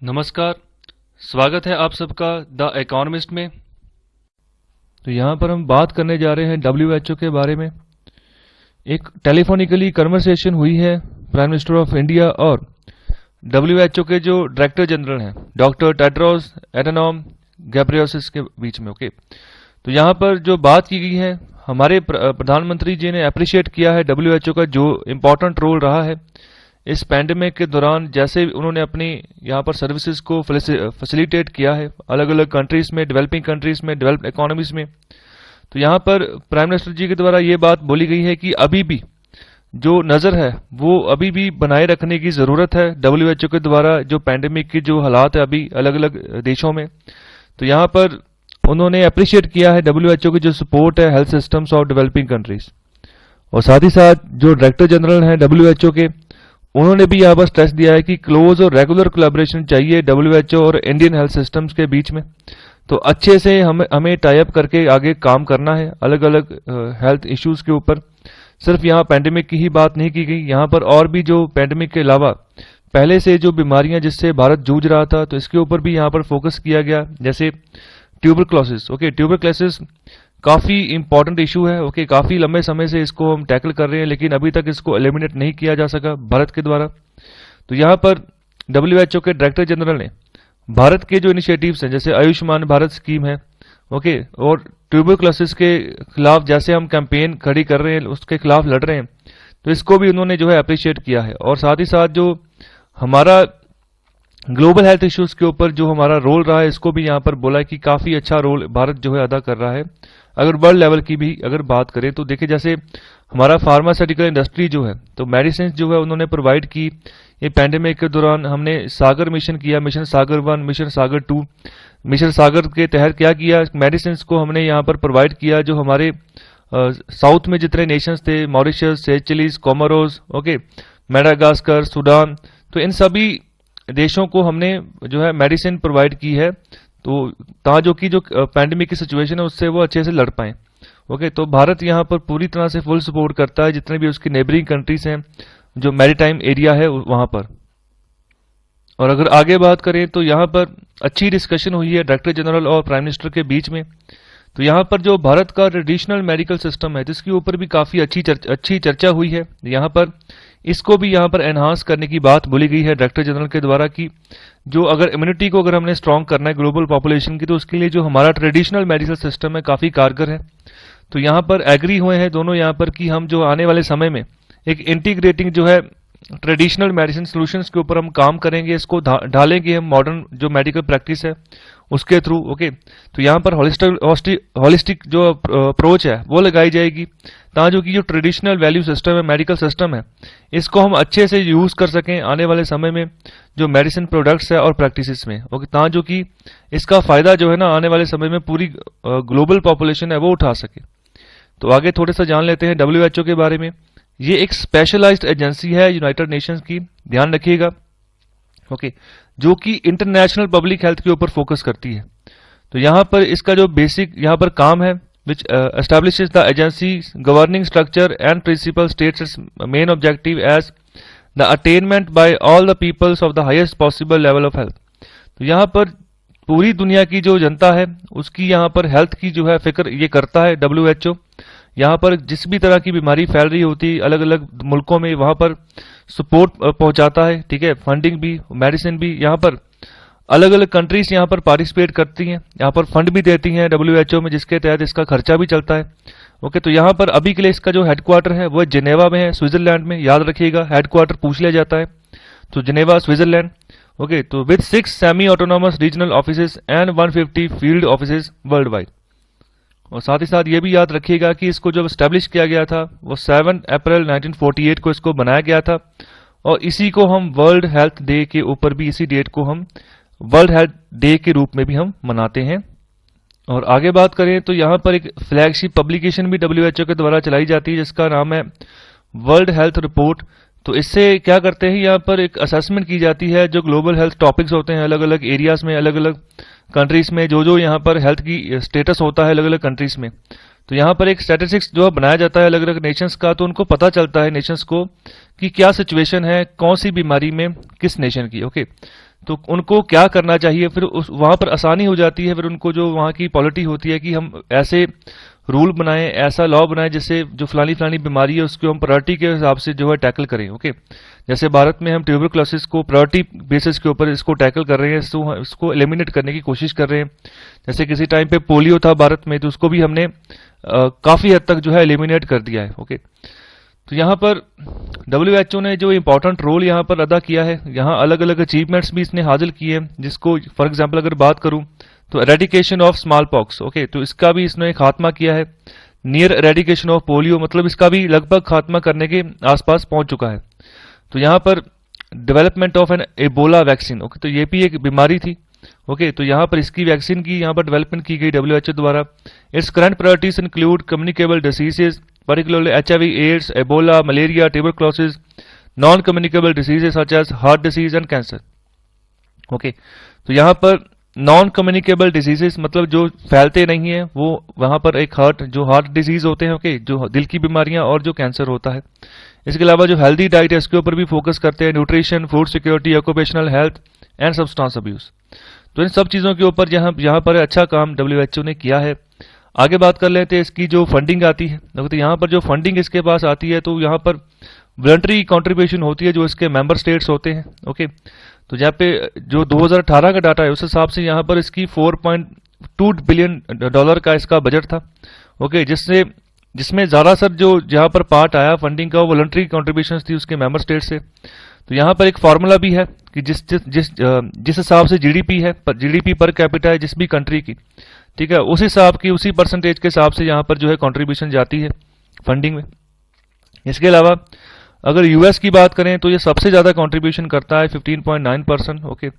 नमस्कार। स्वागत है आप सबका द इकोनॉमिस्ट में। तो यहाँ पर हम बात करने जा रहे हैं WHO के बारे में। एक टेलीफोनिकली कन्वर्सेशन हुई है प्राइम मिनिस्टर ऑफ इंडिया और WHO के जो डायरेक्टर जनरल हैं डॉक्टर टेड्रोस एडनॉम गैब्रियोसिस के बीच में। ओके, तो यहाँ पर जो बात की गई है, हमारे प्रधानमंत्री जी ने अप्रिशिएट किया है WHO का जो इम्पोर्टेंट रोल रहा है इस पैंडेमिक के दौरान। जैसे उन्होंने अपनी यहाँ पर सर्विसेज को फैसिलिटेट किया है अलग अलग कंट्रीज में, डेवलपिंग कंट्रीज में, डेवलप्ड इकोनॉमीज में। तो यहाँ पर प्राइम मिनिस्टर जी के द्वारा ये बात बोली गई है कि अभी भी जो नज़र है वो अभी भी बनाए रखने की ज़रूरत है WHO के द्वारा, जो पैंडेमिक की जो हालात है अभी अलग अलग देशों में। तो यहाँ पर उन्होंने अप्रिशिएट किया है WHO की जो सपोर्ट है health systems of developing countries. और साथ ही साथ जो डायरेक्टर जनरल हैं WHO के, उन्होंने भी यहाँ पर स्ट्रेस दिया है कि क्लोज और रेगुलर कोलैबोरेशन चाहिए WHO और इंडियन हेल्थ सिस्टम्स के बीच में। तो अच्छे से हमें टाई अप करके आगे काम करना है अलग अलग हेल्थ इश्यूज के ऊपर। सिर्फ यहाँ पैंडेमिक की ही बात नहीं की गई, यहाँ पर और भी जो पैंडेमिक के अलावा पहले से जो बीमारियां जिससे भारत जूझ रहा था तो इसके ऊपर भी यहाँ पर फोकस किया गया। जैसे ट्यूबरक्लोसिस। ओके, ट्यूबरक्लोसिस काफ़ी इंपॉर्टेंट इशू है। ओके, काफ़ी लंबे समय से इसको हम टैकल कर रहे हैं लेकिन अभी तक इसको एलिमिनेट नहीं किया जा सका भारत के द्वारा। तो यहाँ पर WHO के डायरेक्टर जनरल ने भारत के जो इनिशिएटिव्स हैं जैसे आयुष्मान भारत स्कीम है, ओके, और ट्यूबरक्लोसिस के खिलाफ जैसे हम कैंपेन खड़ी कर रहे हैं, उसके खिलाफ लड़ रहे हैं, तो इसको भी उन्होंने जो है अप्रिशिएट किया है। और साथ ही साथ जो हमारा ग्लोबल हेल्थ इश्यूज के ऊपर जो हमारा रोल रहा है इसको भी यहाँ पर बोला है कि काफ़ी अच्छा रोल भारत जो है अदा कर रहा है। अगर वर्ल्ड लेवल की भी अगर बात करें तो देखिए, जैसे हमारा फार्मास्यूटिकल इंडस्ट्री जो है तो मेडिसिन जो है उन्होंने प्रोवाइड की। ये पैंडेमिक के दौरान हमने सागर मिशन किया, मिशन सागर 1, मिशन सागर 2। मिशन सागर के तहत क्या किया, मेडिसिन को हमने यहाँ पर प्रोवाइड किया जो हमारे साउथ में जितने नेशंस थे, Mauritius, Seychelles, Comoros, okay, Madagascar, Sudan, तो इन सभी देशों को हमने जो है मेडिसिन प्रोवाइड की है तो जो पैंडेमिक की सिचुएशन है उससे वो अच्छे से लड़ पाए। ओके, तो भारत यहाँ पर पूरी तरह से फुल सपोर्ट करता है जितने भी उसकी नेबरिंग कंट्रीज हैं जो मैरीटाइम एरिया है वहाँ पर। और अगर आगे बात करें तो यहाँ पर अच्छी डिस्कशन हुई है डायरेक्टर जनरल और प्राइम मिनिस्टर के बीच में। तो यहाँ पर जो भारत का ट्रेडिशनल मेडिकल सिस्टम है जिसके ऊपर भी काफ़ी अच्छी चर्चा हुई है। यहाँ पर इसको भी यहाँ पर एनहांस करने की बात बोली गई है डायरेक्टर जनरल के द्वारा कि जो अगर इम्यूनिटी को अगर हमने स्ट्रॉन्ग करना है ग्लोबल पॉपुलेशन की तो उसके लिए जो हमारा ट्रेडिशनल मेडिकल सिस्टम है काफ़ी कारगर है। तो यहाँ पर एग्री हुए हैं दोनों यहाँ पर कि हम जो आने वाले समय में एक इंटीग्रेटिंग जो है ट्रेडिशनल मेडिसिन सॉल्यूशंस के ऊपर हम काम करेंगे, इसको ढालेंगे हम मॉडर्न जो मेडिकल प्रैक्टिस है उसके थ्रू। ओके, तो यहाँ पर होलिस्टिक जो अप्रोच है वो लगाई जाएगी ताकि जो ट्रेडिशनल वैल्यू सिस्टम है, मेडिकल सिस्टम है, इसको हम अच्छे से यूज़ कर सकें आने वाले समय में जो मेडिसिन प्रोडक्ट्स है और प्रैक्टिसेस में। ओके, ताकि इसका फ़ायदा जो है ना आने वाले समय में पूरी ग्लोबल पॉपुलेशन है वो उठा सके। तो आगे थोड़ा सा जान लेते हैं WHO के बारे में। ये एक स्पेशलाइज्ड एजेंसी है यूनाइटेड नेशंस की, ध्यान रखिएगा, ओके, जो कि इंटरनेशनल पब्लिक हेल्थ के ऊपर फोकस करती है। तो यहाँ पर इसका जो बेसिक यहाँ पर काम है which establishes the agency's governing structure and principal states its main objective as the attainment by all the peoples of the highest possible level of health। तो यहाँ पर पूरी दुनिया की जो जनता है उसकी यहाँ पर हेल्थ की जो है फिक्र ये करता है WHO। यहाँ पर जिस भी तरह की बीमारी फैल रही होती है अलग अलग मुल्कों में वहाँ पर सपोर्ट पहुँचाता है, ठीक है, फंडिंग भी, मेडिसिन भी। यहाँ पर अलग अलग कंट्रीज यहाँ पर पार्टिसिपेट करती हैं, यहाँ पर फंड भी देती हैं WHO में जिसके तहत इसका खर्चा भी चलता है। ओके, तो यहाँ पर अभी के लिए इसका जो हेडक्वार्टर है वो जिनेवा में है, स्विट्जरलैंड में। याद रखिएगा, हेडक्वार्टर पूछ लिया जाता है तो जिनेवा, स्विट्जरलैंड। ओके, तो with 6 semi autonomous regional offices and 150 field offices world wide. और साथ ही साथ ये भी याद रखिएगा कि इसको जब स्टैब्लिश किया गया था वो 7 अप्रैल 1948 को इसको बनाया गया था और इसी को हम वर्ल्ड हेल्थ डे के ऊपर भी, इसी डेट को हम वर्ल्ड हेल्थ डे के रूप में भी हम मनाते हैं। और आगे बात करें तो यहाँ पर एक फ्लैगशिप पब्लिकेशन भी WHO के द्वारा चलाई जाती है जिसका नाम है वर्ल्ड हेल्थ रिपोर्ट। तो इससे क्या करते हैं, यहाँ पर एक असेसमेंट की जाती है जो ग्लोबल हेल्थ टॉपिक्स होते हैं अलग अलग एरियाज में, अलग अलग कंट्रीज में, जो यहाँ पर हेल्थ की स्टेटस होता है अलग अलग कंट्रीज में। तो यहाँ पर एक स्टैटिस्टिक्स जो बनाया जाता है अलग अलग नेशंस का, तो उनको पता चलता है नेशंस को कि क्या सिचुएशन है, कौन सी बीमारी में किस नेशन की। ओके, तो उनको क्या करना चाहिए, फिर उस वहाँ पर आसानी हो जाती है, फिर उनको जो वहाँ की पॉलिटी होती है कि हम ऐसे रूल बनाएं, ऐसा लॉ बनाएं जिससे जो फलानी फलानी बीमारी है उसको हम प्रायोरिटी के हिसाब से जो है टैकल करें। ओके, जैसे भारत में हम ट्यूबरक्लोसिस को प्रायोरिटी बेसिस के ऊपर इसको टैकल कर रहे हैं, इसको एलिमिनेट करने की कोशिश कर रहे हैं। जैसे किसी टाइम पे पोलियो था भारत में, तो उसको भी हमने काफ़ी हद तक जो है एलिमिनेट कर दिया है। ओके, तो यहाँ पर WHO ने जो इम्पोर्टेंट रोल यहाँ पर अदा किया है, यहाँ अलग अलग अचीवमेंट्स भी इसने हासिल किए हैं, जिसको फॉर एग्जांपल अगर बात करूँ तो eradication of small pox, okay, तो इसका भी इसने खात्मा किया है। नियर एरेडिकेशन ऑफ पोलियो, मतलब इसका भी लगभग खात्मा करने के आसपास पहुंच चुका है। तो यहाँ पर development of an Ebola vaccine, okay, तो ये भी एक बीमारी थी। ओके, तो यहाँ पर इसकी वैक्सीन की यहाँ पर डेवलपमेंट की गई WHO द्वारा। Its current priorities include communicable diseases, particularly HIV, AIDS, Ebola, malaria, tuberculosis, non-communicable diseases such as heart disease and cancer. Okay, तो यहाँ पर नॉन कम्युनिकेबल डिजीजेस मतलब जो फैलते नहीं है, वो वहाँ पर एक हार्ट डिजीज होते हैं, ओके, जो दिल की बीमारियाँ और जो कैंसर होता है। इसके अलावा जो हेल्दी डाइट है इसके ऊपर भी फोकस करते हैं, nutrition, food security, occupational health and substance abuse. तो इन सब चीज़ों के ऊपर यहाँ पर अच्छा काम WHO ने किया है। आगे बात कर लेते हैं इसकी जो फंडिंग आती है। तो यहाँ पर जो फंडिंग इसके पास आती है, तो यहाँ पर वॉलंटरी कंट्रीब्यूशन होती है जो इसके मेंबर स्टेट्स होते हैं। ओके, तो यहाँ पे जो 2018 का डाटा है उस हिसाब से यहाँ पर इसकी $4.2 बिलियन का इसका बजट था। ओके, जिसमें ज़्यादातर जो जहाँ पर पार्ट आया फंडिंग का वो वॉलंटरी कॉन्ट्रीब्यूशन थी उसके मेंबर स्टेट से। तो यहाँ पर एक फार्मूला भी है कि जिस हिसाब से GDP पर कैपिटा है जिस भी कंट्री की, ठीक है, उस हिसाब की उसी परसेंटेज के हिसाब से यहाँ पर जो है कंट्रीब्यूशन जाती है फंडिंग में। इसके अलावा अगर US की बात करें तो ये सबसे ज़्यादा कंट्रीब्यूशन करता है 15.9%। ओके,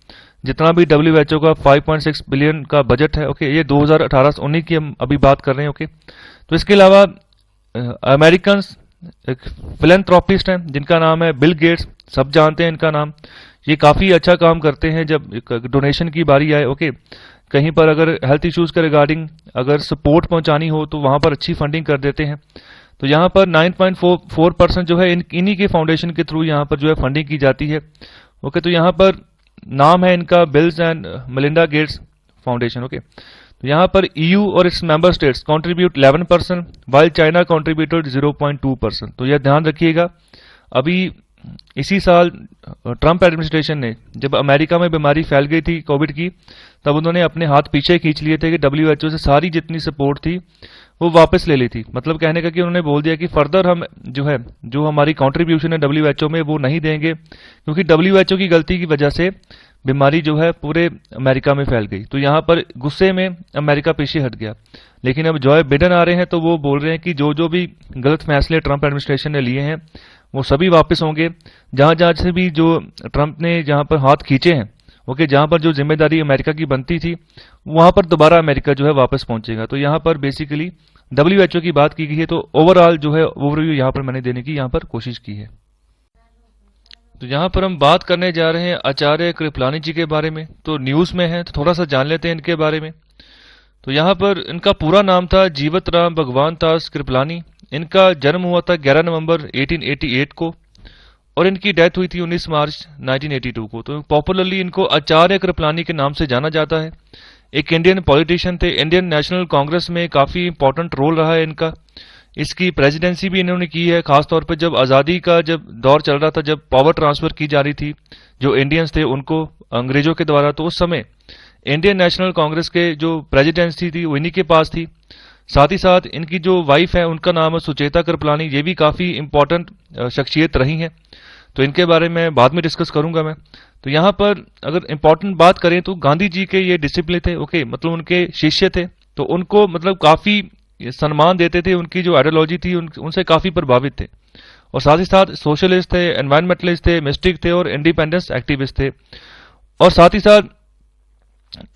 जितना भी WHO का 5.6 बिलियन का बजट है। ओके, ये 2018-19 की हम अभी बात कर रहे हैं। ओके, तो इसके अलावा अमेरिकन एक फिलैंथ्रोपिस्ट हैं जिनका नाम है बिल गेट्स, सब जानते हैं इनका नाम। ये काफ़ी अच्छा काम करते हैं जब डोनेशन की बारी आए। ओके, कहीं पर अगर हेल्थ इश्यूज़ के रिगार्डिंग अगर सपोर्ट पहुंचानी हो तो वहाँ पर अच्छी फंडिंग कर देते हैं। तो यहाँ पर 9.4% जो है इन्हीं के फाउंडेशन के थ्रू यहाँ पर जो है फंडिंग की जाती है। ओके, तो यहाँ पर नाम है इनका bills and Melinda Gates foundation. Okay, तो यहाँ पर EU और its member states contribute 11%, while China contributed 0.2%। तो यह ध्यान रखिएगा, अभी इसी साल ट्रंप एडमिनिस्ट्रेशन ने जब अमेरिका में बीमारी फैल गई थी कोविड की, तब उन्होंने अपने हाथ पीछे खींच लिए थे कि WHO से सारी जितनी सपोर्ट थी वो वापस ले ली थी। मतलब कहने का कि उन्होंने बोल दिया कि फर्दर हम जो हमारी कंट्रीब्यूशन है WHO में वो नहीं देंगे, क्योंकि WHO की गलती की वजह से बीमारी जो है पूरे अमेरिका में फैल गई। तो यहाँ पर गुस्से में अमेरिका पीछे हट गया। लेकिन अब जो बिडेन आ रहे हैं तो वो बोल रहे हैं कि जो भी गलत फैसले ट्रंप एडमिनिस्ट्रेशन ने लिए हैं वो सभी वापस होंगे। जहाँ से भी जो ट्रंप ने जहाँ पर हाथ खींचे हैं, ओके, जहाँ पर जो जिम्मेदारी अमेरिका की बनती थी वहाँ पर दोबारा अमेरिका जो है वापस पहुंचेगा। तो यहाँ पर बेसिकली WHO की बात की गई है। तो ओवरऑल जो है ओवरव्यू यहाँ पर मैंने देने की यहाँ पर कोशिश की है। तो यहाँ पर हम बात करने जा रहे हैं आचार्य कृपलानी जी के बारे में। तो न्यूज़ में है तो थोड़ा सा जान लेते हैं इनके बारे में। तो यहाँ पर इनका पूरा नाम था जीवत राम भगवान दास कृपलानी। इनका जन्म हुआ था 11 नवंबर 1888 को और इनकी डेथ हुई थी 19 मार्च 1982 को। तो पॉपुलरली इनको आचार्य कृपलानी के नाम से जाना जाता है। एक इंडियन पॉलिटिशियन थे, इंडियन नेशनल कांग्रेस में काफ़ी इंपॉर्टेंट रोल रहा है इनका। इसकी प्रेसिडेंसी भी इन्होंने की है, खासतौर पर जब आज़ादी का जब दौर चल रहा था, जब पावर ट्रांसफ़र की जा रही थी जो इंडियंस थे उनको अंग्रेजों के द्वारा, तो उस समय इंडियन नेशनल कांग्रेस के जो प्रेसिडेंसी थी वो इन्हीं के पास थी। साथ ही साथ इनकी जो वाइफ है उनका नाम है सुचेता कृपलानी, ये भी काफ़ी इंपॉर्टेंट शख्सियत रही हैं। तो इनके बारे में बाद में डिस्कस करूंगा मैं। तो यहाँ पर अगर इंपॉर्टेंट बात करें तो गांधी जी के ये डिसिप्लिन थे, ओके, मतलब उनके शिष्य थे, तो उनको मतलब काफ़ी सम्मान देते थे, उनकी जो आइडियोलॉजी थी उनसे काफ़ी प्रभावित थे। और साथ ही साथ सोशलिस्ट थे, एनवायरमेंटलिस्ट थे, मिस्टिक थे और इंडिपेंडेंस एक्टिविस्ट थे। और साथ ही साथ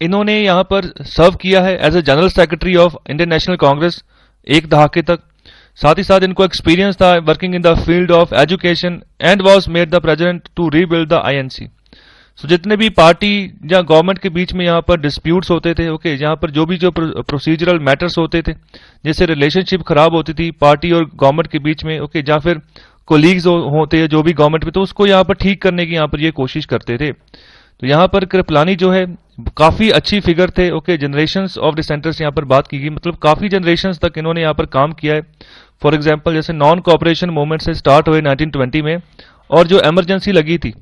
इन्होंने यहाँ पर सर्व किया है as a general secretary of Indian National Congress एक दहाके तक। साथ ही साथ इनको एक्सपीरियंस था working in the field of education and was made the president to rebuild the INC। So जितने भी पार्टी या गवर्नमेंट के बीच में यहाँ पर डिस्प्यूट्स होते थे, ओके, यहाँ पर जो प्रोसीजरल मैटर्स होते थे, जैसे रिलेशनशिप खराब होती थी पार्टी और गवर्नमेंट के बीच में, ओके, या फिर कोलीग्स होते हैं जो भी गवर्नमेंट में, तो उसको यहाँ पर ठीक करने की यहाँ पर ये कोशिश करते थे। तो यहाँ पर कृपलानी जो है काफी अच्छी फिगर थे। ओके, जनरेशंस ऑफ डिसेंटर्स यहाँ पर बात की गई, मतलब काफी जनरेशंस तक इन्होंने यहाँ पर काम किया है। फॉर एग्जांपल जैसे नॉन कोऑपरेशन मूवमेंट से स्टार्ट हुए 1920 में, और जो इमरजेंसी लगी थी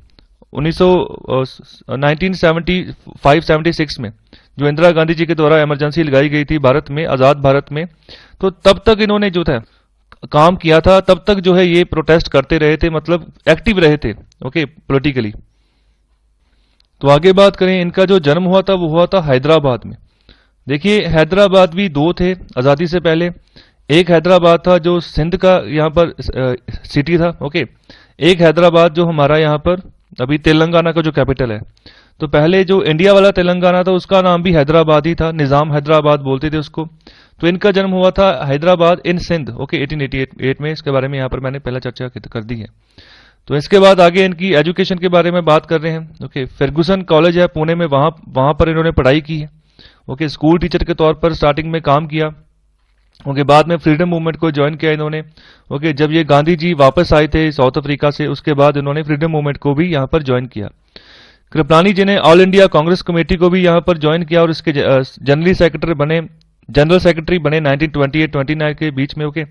1975-76 में, जो इंदिरा गांधी जी के द्वारा इमरजेंसी लगाई गई थी भारत में, आजाद भारत में, तो तब तक इन्होंने जो था काम किया था, तब तक जो है ये प्रोटेस्ट करते रहे थे, मतलब एक्टिव रहे थे ओके पॉलिटिकली। तो आगे बात करें, इनका जो जन्म हुआ था वो हुआ था हैदराबाद में। देखिए हैदराबाद भी दो थे आज़ादी से पहले, एक हैदराबाद था जो सिंध का यहाँ पर सिटी था ओके, एक हैदराबाद जो हमारा यहाँ पर अभी तेलंगाना का जो कैपिटल है। तो पहले जो इंडिया वाला तेलंगाना था उसका नाम भी हैदराबाद ही था, निज़ाम हैदराबाद बोलते थे उसको। तो इनका जन्म हुआ था हैदराबाद इन सिंध ओके 1888 में, इसके बारे में यहाँ पर मैंने पहला चर्चा कर दी है। तो इसके बाद आगे इनकी एजुकेशन के बारे में बात कर रहे हैं ओके। फर्गुसन कॉलेज है पुणे में, वहां पर इन्होंने पढ़ाई की है ओके। स्कूल टीचर के तौर पर स्टार्टिंग में काम किया ओके। बाद में फ्रीडम मूवमेंट को ज्वाइन किया इन्होंने ओके। जब ये गांधी जी वापस आए थे साउथ अफ्रीका से, उसके बाद इन्होंने फ्रीडम मूवमेंट को भी यहाँ पर ज्वाइन किया। कृपलानी जी ने ऑल इंडिया कांग्रेस कमेटी को भी यहाँ पर ज्वाइन किया और इसके जनरल सेक्रेटरी बने 1928-29 के बीच में okay.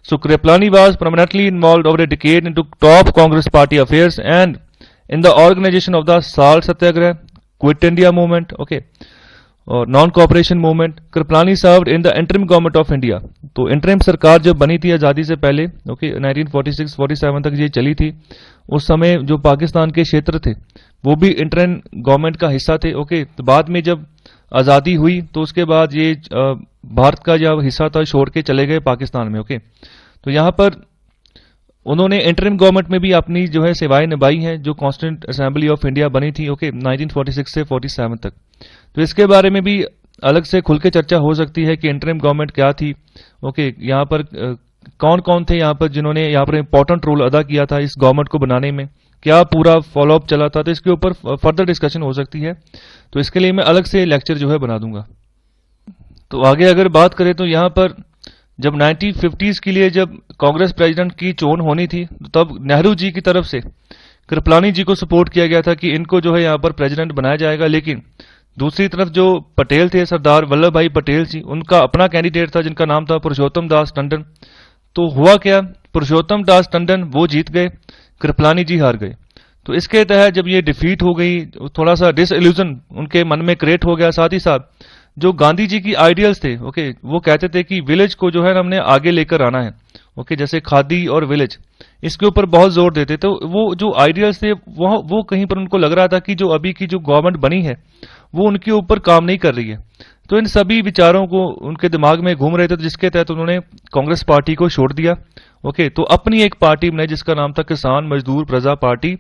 So Kripalani was permanently involved over a decade into top Congress party affairs and in the organization of the Salt Satyagraha, Quit India movement, okay, और non cooperation movement. Kripalani served in the interim government of India. तो interim सरकार जब बनी थी आज़ादी से पहले okay 1946-47 तक ये चली थी, उस समय जो पाकिस्तान के क्षेत्र थे वो भी इंटरिम गवर्नमेंट का हिस्सा थे ओके। तो बाद में जब आज़ादी हुई तो उसके बाद ये भारत का जो हिस्सा था छोड़ के चले गए पाकिस्तान में ओके। तो यहाँ पर उन्होंने इंटरिम गवर्नमेंट में भी अपनी जो है सेवाएं निभाई हैं, जो कॉन्स्टिट्यूंट असेंबली ऑफ इंडिया बनी थी ओके 1946 से 47 तक। तो इसके बारे में भी अलग से खुल के चर्चा हो सकती है कि इंटरिम गवर्नमेंट क्या थी ओके। यहाँ पर कौन कौन थे यहाँ पर जिन्होंने यहाँ पर इंपॉर्टेंट रोल अदा किया था इस गवर्नमेंट को बनाने में, क्या पूरा फॉलोअप चला था, तो इसके ऊपर फर्दर डिस्कशन हो सकती है। तो इसके लिए मैं अलग से लेक्चर जो है बना दूंगा। तो आगे अगर बात करें तो यहाँ पर जब 1950s के लिए जब कांग्रेस प्रेसिडेंट की चोन होनी थी, तो तब नेहरू जी की तरफ से कृपलानी जी को सपोर्ट किया गया था कि इनको जो है यहाँ पर प्रेसिडेंट बनाया जाएगा। लेकिन दूसरी तरफ जो पटेल थे, सरदार वल्लभ भाई पटेल जी, उनका अपना कैंडिडेट था जिनका नाम था पुरुषोत्तम दास टंडन। तो हुआ क्या, पुरुषोत्तम दास टंडन वो जीत गए, कृपलानी जी हार गए। तो इसके तहत जब ये डिफीट हो गई, थोड़ा सा डिसइल्यूजन उनके मन में क्रिएट हो गया। साथ ही साथ जो गांधी जी की आइडियल्स थे ओके, वो कहते थे कि विलेज को जो है हमने आगे लेकर आना है ओके, जैसे खादी और विलेज, इसके ऊपर बहुत जोर देते। तो वो जो आइडियल्स थे वो कहीं पर उनको लग रहा था कि जो अभी की जो गवर्नमेंट बनी है वो उनके ऊपर काम नहीं कर रही है। तो इन सभी विचारों को उनके दिमाग में घूम रहे थे, तो जिसके तहत उन्होंने कांग्रेस पार्टी को छोड़ दिया ओके। तो अपनी एक पार्टी बनाई जिसका नाम था किसान मजदूर प्रजा पार्टी।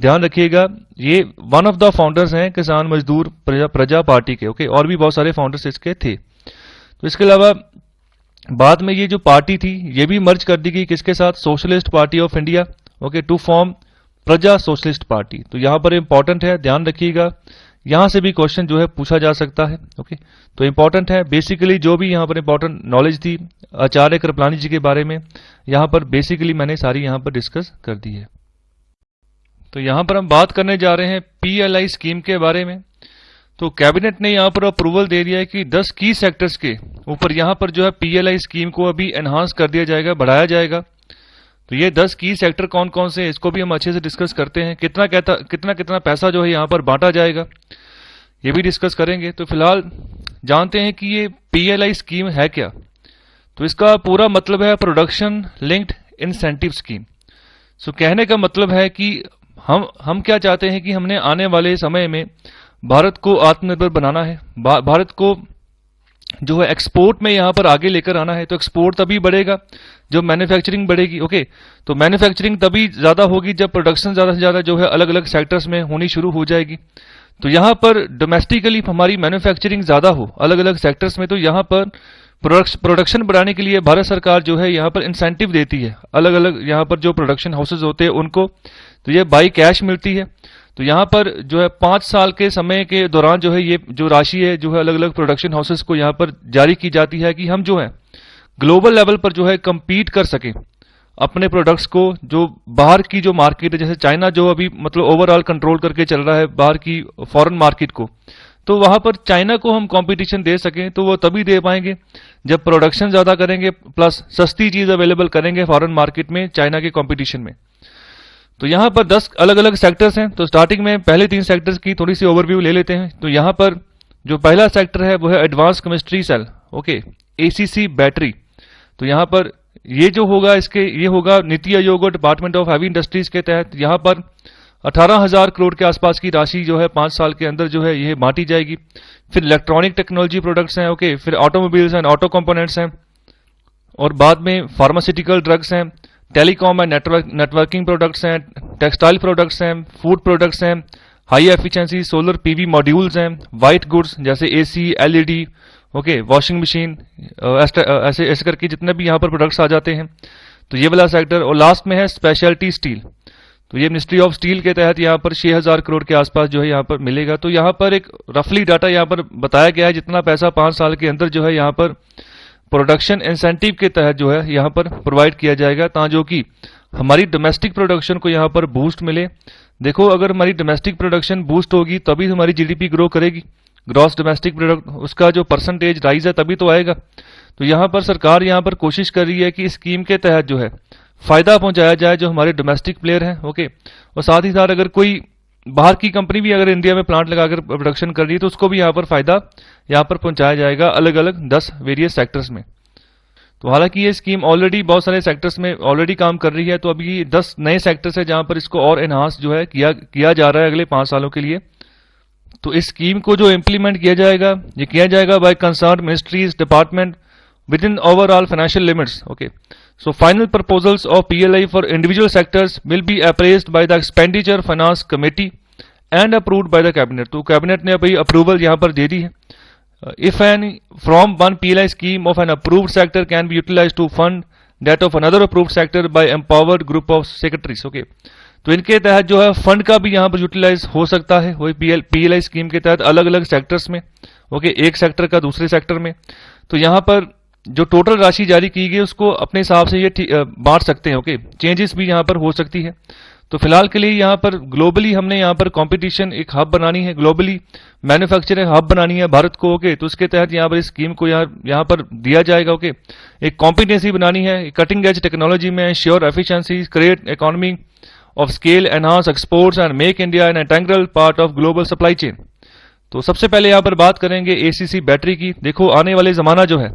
ध्यान रखिएगा ये वन ऑफ द फाउंडर्स हैं किसान मजदूर प्रजा पार्टी के ओके, और भी बहुत सारे फाउंडर्स इसके थे। तो इसके अलावा बाद में ये जो पार्टी थी ये भी मर्ज कर दी गई किसके साथ, Socialist Party of India okay, to form Praja Socialist Party. तो यहां पर इंपॉर्टेंट है, ध्यान रखिएगा, यहां से भी क्वेश्चन जो है पूछा जा सकता है ओके। तो इंपॉर्टेंट है बेसिकली जो भी यहां पर इंपॉर्टेंट नॉलेज थी आचार्य कृपलानी जी के बारे में, यहां पर बेसिकली मैंने सारी यहां पर डिस्कस कर दी है। तो यहां पर हम बात करने जा रहे हैं PLI स्कीम के बारे में। तो कैबिनेट ने यहां पर अप्रूवल दे दिया है कि 10 की सेक्टर्स के ऊपर यहां पर जो है PLI स्कीम को अभी एनहांस कर दिया जाएगा, बढ़ाया जाएगा। तो ये 10 की सेक्टर कौन कौन से, इसको भी हम अच्छे से डिस्कस करते हैं। कितना पैसा जो है यहाँ पर बांटा जाएगा ये भी डिस्कस करेंगे। तो फिलहाल जानते हैं कि ये PLI स्कीम है क्या। तो इसका पूरा मतलब है प्रोडक्शन लिंक्ड इंसेंटिव स्कीम। सो कहने का मतलब है कि हम क्या चाहते हैं कि हमने आने वाले समय में भारत को आत्मनिर्भर बनाना है, भारत को जो है एक्सपोर्ट में यहां पर आगे लेकर आना है। तो एक्सपोर्ट तभी बढ़ेगा जब मैन्युफैक्चरिंग बढ़ेगी ओके। तो मैन्युफैक्चरिंग तभी ज्यादा होगी जब प्रोडक्शन ज्यादा से ज्यादा जो है अलग अलग सेक्टर्स में होनी शुरू हो जाएगी। तो यहां पर डोमेस्टिकली हमारी मैन्युफैक्चरिंग ज्यादा हो अलग अलग सेक्टर्स में, तो यहां पर प्रोडक्शन बढ़ाने के लिए भारत सरकार जो है यहाँ पर इंसेंटिव देती है अलग अलग यहाँ पर जो प्रोडक्शन हाउसेज होते हैं उनको। तो ये बाई कैश मिलती है। तो यहाँ पर जो है 5 साल के समय के दौरान जो है ये जो राशि है जो है अलग अलग प्रोडक्शन हाउसेज को यहाँ पर जारी की जाती है कि हम जो है ग्लोबल लेवल पर जो है कंपीट कर सकें अपने प्रोडक्ट्स को जो बाहर की जो मार्केट है, जैसे चाइना जो अभी मतलब ओवरऑल कंट्रोल करके चल रहा है बाहर की फॉरेन मार्केट को, तो वहां पर चाइना को हम कंपटीशन दे सकें तो वो तभी दे पाएंगे जब प्रोडक्शन ज्यादा करेंगे प्लस सस्ती चीज अवेलेबल करेंगे फॉरेन मार्केट में चाइना के कंपटीशन में। तो यहाँ पर 10 अलग अलग सेक्टर्स हैं। तो स्टार्टिंग में पहले 3 सेक्टर्स की थोड़ी सी ओवरव्यू ले लेते हैं। तो यहाँ पर जो पहला सेक्टर है वो है advance chemistry cell, okay, ACC battery. तो यहाँ पर ये जो होगा ये होगा नीति आयोग और डिपार्टमेंट ऑफ हैवी इंडस्ट्रीज के तहत यहाँ पर 18,000 करोड़ के आसपास की राशि जो है 5 साल के अंदर जो है ये बांटी जाएगी। फिर इलेक्ट्रॉनिक टेक्नोलॉजी प्रोडक्ट्स हैं, ओके, फिर ऑटोमोबाइल्स एंड ऑटो कंपोनेंट्स हैं, और बाद में फार्मास्यूटिकल ड्रग्स हैं, टेलीकॉम एंड नेटवर्किंग प्रोडक्ट्स हैं, टेक्सटाइल प्रोडक्ट्स हैं, फूड प्रोडक्ट्स हैं, high efficiency solar PV modules हैं, वाइट गुड्स जैसे AC, LED, okay, washing machine, ऐसे ऐसे करके जितने भी यहाँ पर प्रोडक्ट्स आ जाते हैं। तो ये वाला सेक्टर। और लास्ट में है स्पेशलिटी स्टील। तो ये मिनिस्ट्री ऑफ स्टील के तहत यहाँ पर 6,000 करोड़ के आसपास जो है यहाँ पर मिलेगा। तो यहाँ पर एक रफली डाटा यहाँ पर बताया गया है जितना पैसा 5 साल के अंदर जो है यहाँ पर प्रोडक्शन इंसेंटिव के तहत जो है यहाँ पर प्रोवाइड किया जाएगा, ताकि कि हमारी डोमेस्टिक प्रोडक्शन को यहाँ पर बूस्ट मिले। देखो, अगर हमारी डोमेस्टिक प्रोडक्शन बूस्ट होगी तभी हमारी जीडीपी ग्रो करेगी, ग्रॉस डोमेस्टिक प्रोडक्ट उसका जो परसेंटेज राइज है तभी तो आएगा। तो यहाँ पर सरकार यहाँ पर कोशिश कर रही है कि इस स्कीम के तहत जो है फायदा पहुंचाया जाए जो हमारे डोमेस्टिक प्लेयर हैं, ओके। और साथ ही साथ अगर कोई बाहर की कंपनी भी अगर इंडिया में प्लांट लगाकर प्रोडक्शन कर रही है तो उसको भी यहाँ पर फायदा यहाँ पर पहुंचाया जाएगा अलग अलग 10 वेरियस सेक्टर्स में। तो हालांकि ये स्कीम ऑलरेडी बहुत सारे सेक्टर्स में ऑलरेडी काम कर रही है, तो अभी 10 नए सेक्टर्स है जहां पर इसको और एनहांस जो है किया जा रहा है अगले 5 सालों के लिए। तो इस स्कीम को जो इम्प्लीमेंट किया जाएगा ये किया जाएगा by concern ministries department within overall financial limits, okay. So final proposals of PLI for individual sectors will be appraised by the Expenditure Finance Committee and approved by the Cabinet. तो cabinet ने अभी approval यहाँ पर दे दी है। If any from one PLI scheme of an approved sector can be utilized to fund that of another approved sector by empowered group of secretaries, okay. तो इनके तहत जो है फंड का भी यहाँ पर यूटिलाइज हो सकता है वही PLI स्कीम के तहत अलग अलग सेक्टर्स में, ओके, एक सेक्टर का दूसरे सेक्टर में। तो यहाँ पर जो टोटल राशि जारी की गई उसको अपने हिसाब से ये बांट सकते हैं, ओके। चेंजेस भी यहाँ पर हो सकती है। तो फिलहाल के लिए यहाँ पर ग्लोबली हमने यहाँ पर कंपटीशन एक हब बनानी है, ग्लोबली मैन्युफैक्चरिंग हब बनानी है भारत को, ओके। तो उसके तहत यहाँ पर इस स्कीम को यहाँ पर दिया जाएगा, ओके। एक कॉम्पिटेंसी बनानी है कटिंग एज टेक्नोलॉजी में, sure efficiency, create economy of scale, enhance exports and make India an integral part of global supply chain. तो सबसे पहले यहाँ पर बात करेंगे एसीसी बैटरी की। देखो, आने वाले जमाना जो है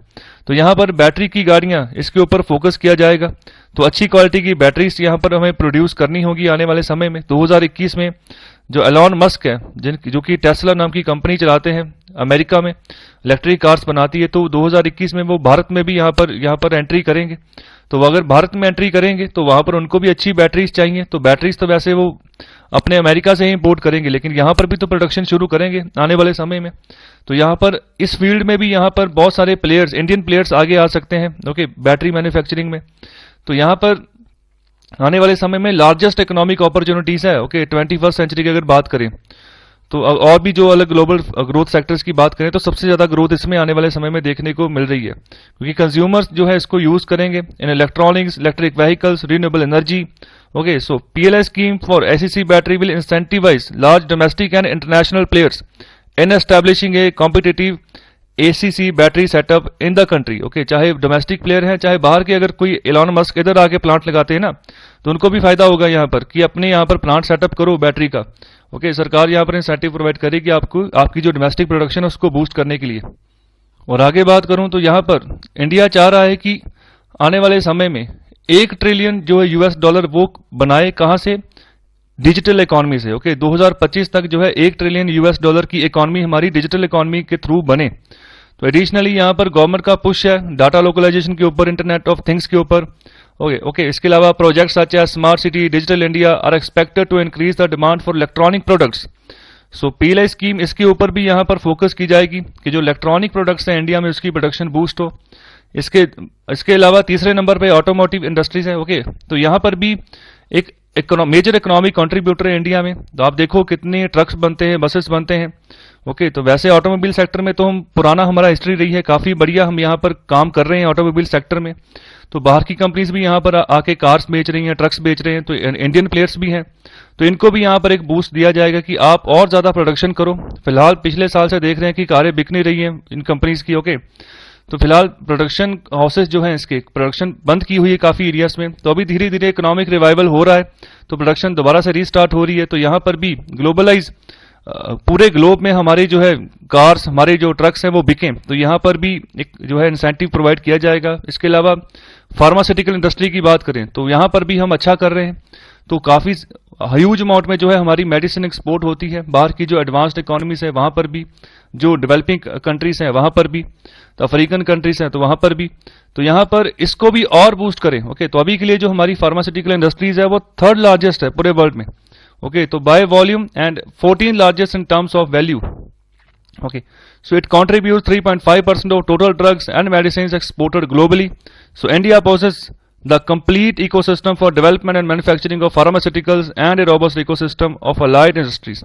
तो यहाँ पर बैटरी की गाड़ियां इसके ऊपर फोकस किया जाएगा। तो अच्छी क्वालिटी की बैटरीज यहाँ पर हमें प्रोड्यूस करनी होगी आने वाले समय में। 2021 में जो एलॉन मस्क है जो कि टेस्ला नाम की कंपनी चलाते हैं, अमेरिका में इलेक्ट्रिक कार्स बनाती है, तो 2021 में वो भारत में भी यहाँ पर एंट्री करेंगे। तो अगर भारत में एंट्री करेंगे तो वहां पर उनको भी अच्छी बैटरीज चाहिए। तो बैटरीज तो वैसे वो अपने अमेरिका से ही इंपोर्ट करेंगे, लेकिन यहाँ पर भी तो प्रोडक्शन शुरू करेंगे आने वाले समय में। तो यहाँ पर इस फील्ड में भी यहाँ पर बहुत सारे प्लेयर्स, इंडियन प्लेयर्स आगे आ सकते हैं, ओके, बैटरी मैन्युफैक्चरिंग में। तो यहाँ पर आने वाले समय में लार्जेस्ट इकोनॉमिक अपॉर्चुनिटीज है, ओके, 21st सेंचुरी की अगर बात करें तो और भी जो अलग ग्लोबल ग्रोथ सेक्टर्स की बात करें तो सबसे ज्यादा ग्रोथ इसमें आने वाले समय में देखने को मिल रही है, क्योंकि कंज्यूमर्स जो है इसको यूज करेंगे in electronics, electric vehicles, renewable energy, okay. So PLI scheme for SEC battery will incentivize large domestic and international players in establishing a competitive ACC battery setup in the country, okay. चाहे domestic player है चाहे बाहर के, अगर कोई Elon Musk इधर आके plant लगाते हैं ना तो उनको भी फायदा होगा यहाँ पर कि अपने यहाँ पर प्लांट सेटअप करो बैटरी का, ओके। सरकार यहाँ पर इंसेंटिव प्रोवाइड करेगी आपको, आपकी जो डोमेस्टिक प्रोडक्शन है उसको बूस्ट करने के लिए। और आगे बात करूं तो यहाँ पर इंडिया चाह रहा है कि आने वाले समय में 1 ट्रिलियन जो है US डॉलर वो बनाए, कहां से? डिजिटल इकोनॉमी से, ओके। 2025 तक जो है 1 ट्रिलियन US डॉलर की इकोनॉमी हमारी डिजिटल इकोनॉमी के थ्रू बने। तो एडिशनली यहाँ पर गवर्नमेंट का पुश है डाटा लोकलाइजेशन के ऊपर, इंटरनेट ऑफ थिंग्स के ऊपर, ओके। इसके अलावा projects such as smart city, digital India are expected to increase the demand for electronic products. So PLI scheme इसके ऊपर भी यहाँ पर फोकस की जाएगी कि जो इलेक्ट्रॉनिक प्रोडक्ट्स हैं इंडिया में उसकी प्रोडक्शन बूस्ट हो। इसके अलावा तीसरे नंबर पे ऑटोमोटिव इंडस्ट्रीज है, ओके। तो यहाँ पर भी एक मेजर इकोनॉमिक कंट्रीब्यूटर है इंडिया में। तो आप देखो कितने ट्रक्स बनते हैं, बसेस बनते हैं, ओके। तो वैसे ऑटोमोबाइल सेक्टर में तो हम पुराना हमारा हिस्ट्री रही है, काफी बढ़िया हम यहाँ पर काम कर रहे हैं ऑटोमोबाइल सेक्टर में। तो बाहर की कंपनीज भी यहाँ पर आके कार्स बेच रही हैं, ट्रक्स बेच रहे हैं, तो इंडियन प्लेयर्स भी हैं, तो इनको भी यहाँ पर एक बूस्ट दिया जाएगा कि आप और ज़्यादा प्रोडक्शन करो। फिलहाल पिछले साल से देख रहे हैं कि कारें बिक नहीं रही हैं इन कंपनीज की, ओके। तो फिलहाल प्रोडक्शन हाउसेज जो हैं इसके प्रोडक्शन बंद की हुई है काफ़ी एरियाज में, तो अभी धीरे धीरे इकोनॉमिक रिवाइवल हो रहा है, तो प्रोडक्शन दोबारा से रीस्टार्ट हो रही है। तो यहाँ पर भी ग्लोबलाइज पूरे ग्लोब में हमारी जो है कार्स, हमारे जो ट्रक्स हैं वो बिकें, तो यहाँ पर भी एक जो है इंसेंटिव प्रोवाइड किया जाएगा। इसके अलावा फार्मास्यूटिकल इंडस्ट्री की बात करें तो यहाँ पर भी हम अच्छा कर रहे हैं, तो काफ़ी ह्यूज अमाउंट में जो है हमारी मेडिसिन एक्सपोर्ट होती है बाहर की जो एडवांस्ड इकोनॉमीज है वहाँ पर भी, जो डेवलपिंग कंट्रीज हैं वहाँ पर भी, तो अफ्रीकन कंट्रीज हैं तो वहाँ पर भी, तो यहाँ पर इसको भी और बूस्ट करें, ओके। तो अभी के लिए जो हमारी फार्मास्यूटिकल इंडस्ट्रीज है वो थर्ड लार्जेस्ट है पूरे वर्ल्ड में, ओके, तो by volume and 14 largest in terms of value, okay, so it contributes 3.5% of total drugs and medicines exported globally. So India possesses the complete ecosystem for development and manufacturing of pharmaceuticals and a robust ecosystem of allied industries.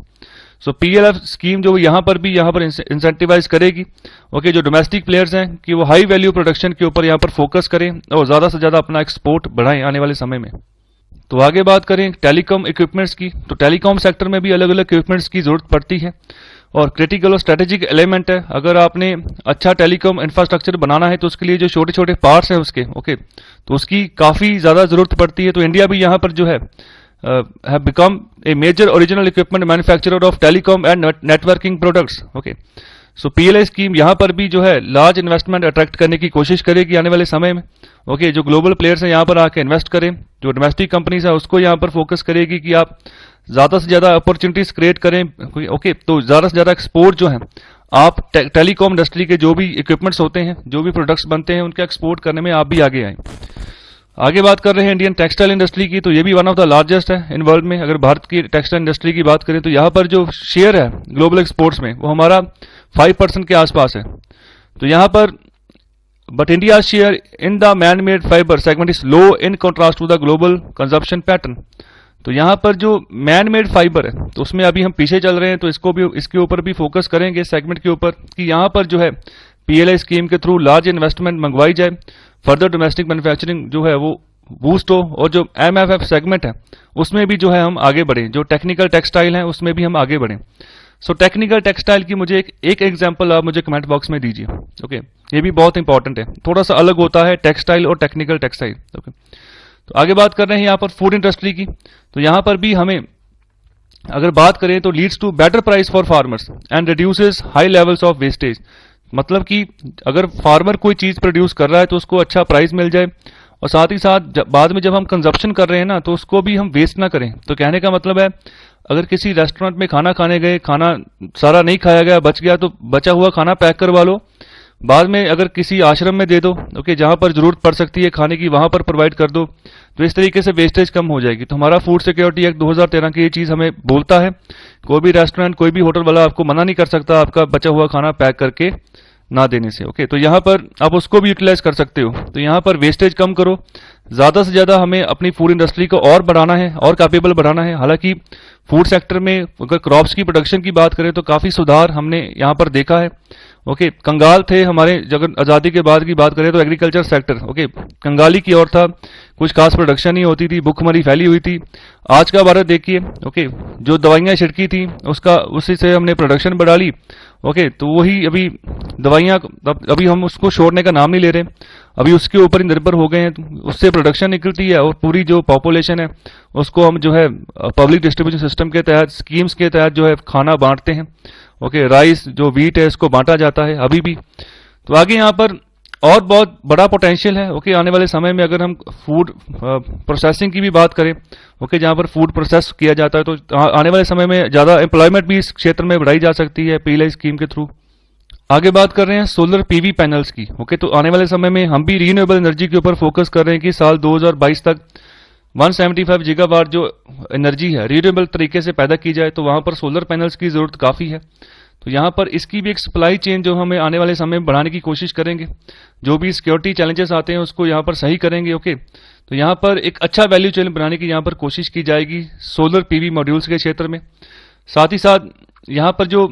So PLF scheme जो यहाँ पर incentivise करेगी, okay, जो domestic players हैं कि वो high value production के ऊपर यहाँ पर फोकस करें और ज़्यादा से ज़्यादा अपना एक्सपोर्ट बढ़ाएं आने वाले समय में। तो आगे बात करें टेलीकॉम इक्विपमेंट्स की, तो टेलीकॉम सेक्टर में भी अलग अलग इक्विपमेंट्स की जरूरत पड़ती है और क्रिटिकल और स्ट्रेटेजिक एलिमेंट है। अगर आपने अच्छा टेलीकॉम इंफ्रास्ट्रक्चर बनाना है तो उसके लिए जो छोटे छोटे पार्ट्स हैं उसके, ओके, तो उसकी काफ़ी ज़्यादा ज़रूरत पड़ती है। तो इंडिया भी यहाँ पर जो है have become a major original equipment manufacturer of telecom and networking products, okay. So PLI scheme यहाँ पर भी जो है लार्ज इन्वेस्टमेंट अट्रैक्ट करने की कोशिश करेगी आने वाले समय में, ओके, जो ग्लोबल प्लेयर्स हैं यहाँ पर आके इन्वेस्ट करें, जो डोमेस्टिक कंपनीज है उसको यहाँ पर फोकस करेगी कि आप ज़्यादा से ज़्यादा अपॉर्चुनिटीज क्रिएट करें, ओके। तो ज़्यादा से ज़्यादा एक्सपोर्ट जो है आप टेलीकॉम इंडस्ट्री के जो भी इक्विपमेंट्स होते हैं, जो भी प्रोडक्ट्स बनते हैं, उनके एक्सपोर्ट करने में आप भी आगे आएँ। आगे बात कर रहे हैं इंडियन टेक्सटाइल इंडस्ट्री की, तो ये भी वन ऑफ द लार्जेस्ट है इन वर्ल्ड में। अगर भारत की टेक्सटाइल इंडस्ट्री की बात करें तो यहाँ पर जो शेयर है ग्लोबल एक्सपोर्ट्स में वो हमारा 5% के आसपास है। तो यहाँ पर but India share in the man made fibre segment is low in contrast to the global consumption pattern. तो यहाँ पर जो मैन मेड फाइबर है तो उसमें अभी हम पीछे चल रहे हैं, तो इसको भी इसके ऊपर भी फोकस करेंगे सेगमेंट के ऊपर कि यहाँ पर जो है PLI स्कीम के थ्रू लार्ज इन्वेस्टमेंट मंगवाई जाए, फर्दर डोमेस्टिक मैन्युफैक्चरिंग जो है वो बूस्ट हो, और जो MFF सेगमेंट है उसमें भी जो है हम आगे बढ़ें, जो टेक्निकल टेक्सटाइल है उसमें भी हम आगे बढ़ें। सो टेक्निकल टेक्सटाइल की मुझे एक एग्जांपल आप मुझे कमेंट बॉक्स में दीजिए, ओके। ये भी बहुत इंपॉर्टेंट है, थोड़ा सा अलग होता है टेक्सटाइल और टेक्निकल टेक्सटाइल, ओके। तो आगे बात कर रहे हैं यहाँ पर फूड इंडस्ट्री की, तो यहाँ पर भी हमें अगर बात करें तो leads to better price for farmers and reduces high levels of wastage. मतलब कि अगर फार्मर कोई चीज़ प्रोड्यूस कर रहा है तो उसको अच्छा प्राइस मिल जाए, और साथ ही साथ बाद में जब हम कंजप्शन कर रहे हैं ना तो उसको भी हम वेस्ट ना करें। तो कहने का मतलब है अगर किसी रेस्टोरेंट में खाना खाने गए, खाना सारा नहीं खाया गया, बच गया, तो बचा हुआ खाना पैक करवा लो, बाद में अगर किसी आश्रम में दे दो, ओके, जहाँ पर जरूरत पड़ सकती है खाने की वहाँ पर प्रोवाइड कर दो, तो इस तरीके से वेस्टेज कम हो जाएगी। तो हमारा फूड सिक्योरिटी एक्ट 2013 की ये चीज़ हमें बोलता है कोई भी रेस्टोरेंट, कोई भी होटल वाला आपको मना नहीं कर सकता आपका बचा हुआ खाना पैक करके ना देने से, ओके। तो यहाँ पर आप उसको भी यूटिलाइज कर सकते हो। तो यहाँ पर वेस्टेज कम करो, ज़्यादा से ज़्यादा हमें अपनी फूड इंडस्ट्री को और बढ़ाना है और कैपेबल बढ़ाना है। हालांकि फूड सेक्टर में अगर क्रॉप्स की प्रोडक्शन की बात करें तो काफ़ी सुधार हमने यहाँ पर देखा है, ओके। कंगाल थे हमारे, जब आज़ादी के बाद की बात करें तो एग्रीकल्चर सेक्टर, ओके, कंगाली की ओर था, कुछ खास प्रोडक्शन नहीं होती थी, भुखमरी फैली हुई थी। आज का भारत देखिए, ओके, जो दवाइयाँ छिड़की थी उसी से हमने प्रोडक्शन बढ़ा ली, ओके। तो वही अभी दवाइयाँ अभी हम उसको छोड़ने का नाम नहीं ले रहे, अभी उसके ऊपर ही निर्भर हो गए हैं, उससे प्रोडक्शन निकलती है और पूरी जो पॉपुलेशन है उसको हम जो है पब्लिक डिस्ट्रीब्यूशन सिस्टम के तहत, स्कीम्स के तहत जो है खाना बांटते हैं, ओके। राइस जो वीट है इसको बांटा जाता है अभी भी। तो आगे यहाँ पर और बहुत बड़ा पोटेंशियल है, ओके, आने वाले समय में। अगर हम फूड प्रोसेसिंग की भी बात करें, ओके, जहाँ पर फूड प्रोसेस किया जाता है, तो आने वाले समय में ज़्यादा एम्प्लॉयमेंट भी इस क्षेत्र में बढ़ाई जा सकती है PLI स्कीम के थ्रू। आगे बात कर रहे हैं सोलर PV पैनल्स की, ओके। तो आने वाले समय में हम भी रीन्यूएबल एनर्जी के ऊपर फोकस कर रहे हैं कि साल 2022 तक 175 गीगावाट जो एनर्जी है रीन्यूएबल तरीके से पैदा की जाए, तो वहाँ पर सोलर पैनल्स की ज़रूरत काफ़ी है। तो यहाँ पर इसकी भी एक सप्लाई चेन जो हमें आने वाले समय में बढ़ाने की कोशिश करेंगे, जो भी सिक्योरिटी चैलेंजेस आते हैं उसको यहाँ पर सही करेंगे, ओके। तो यहाँ पर एक अच्छा वैल्यू चेन बनाने की यहाँ पर कोशिश की जाएगी सोलर PV मॉड्यूल्स के क्षेत्र में। साथ ही साथ यहाँ पर जो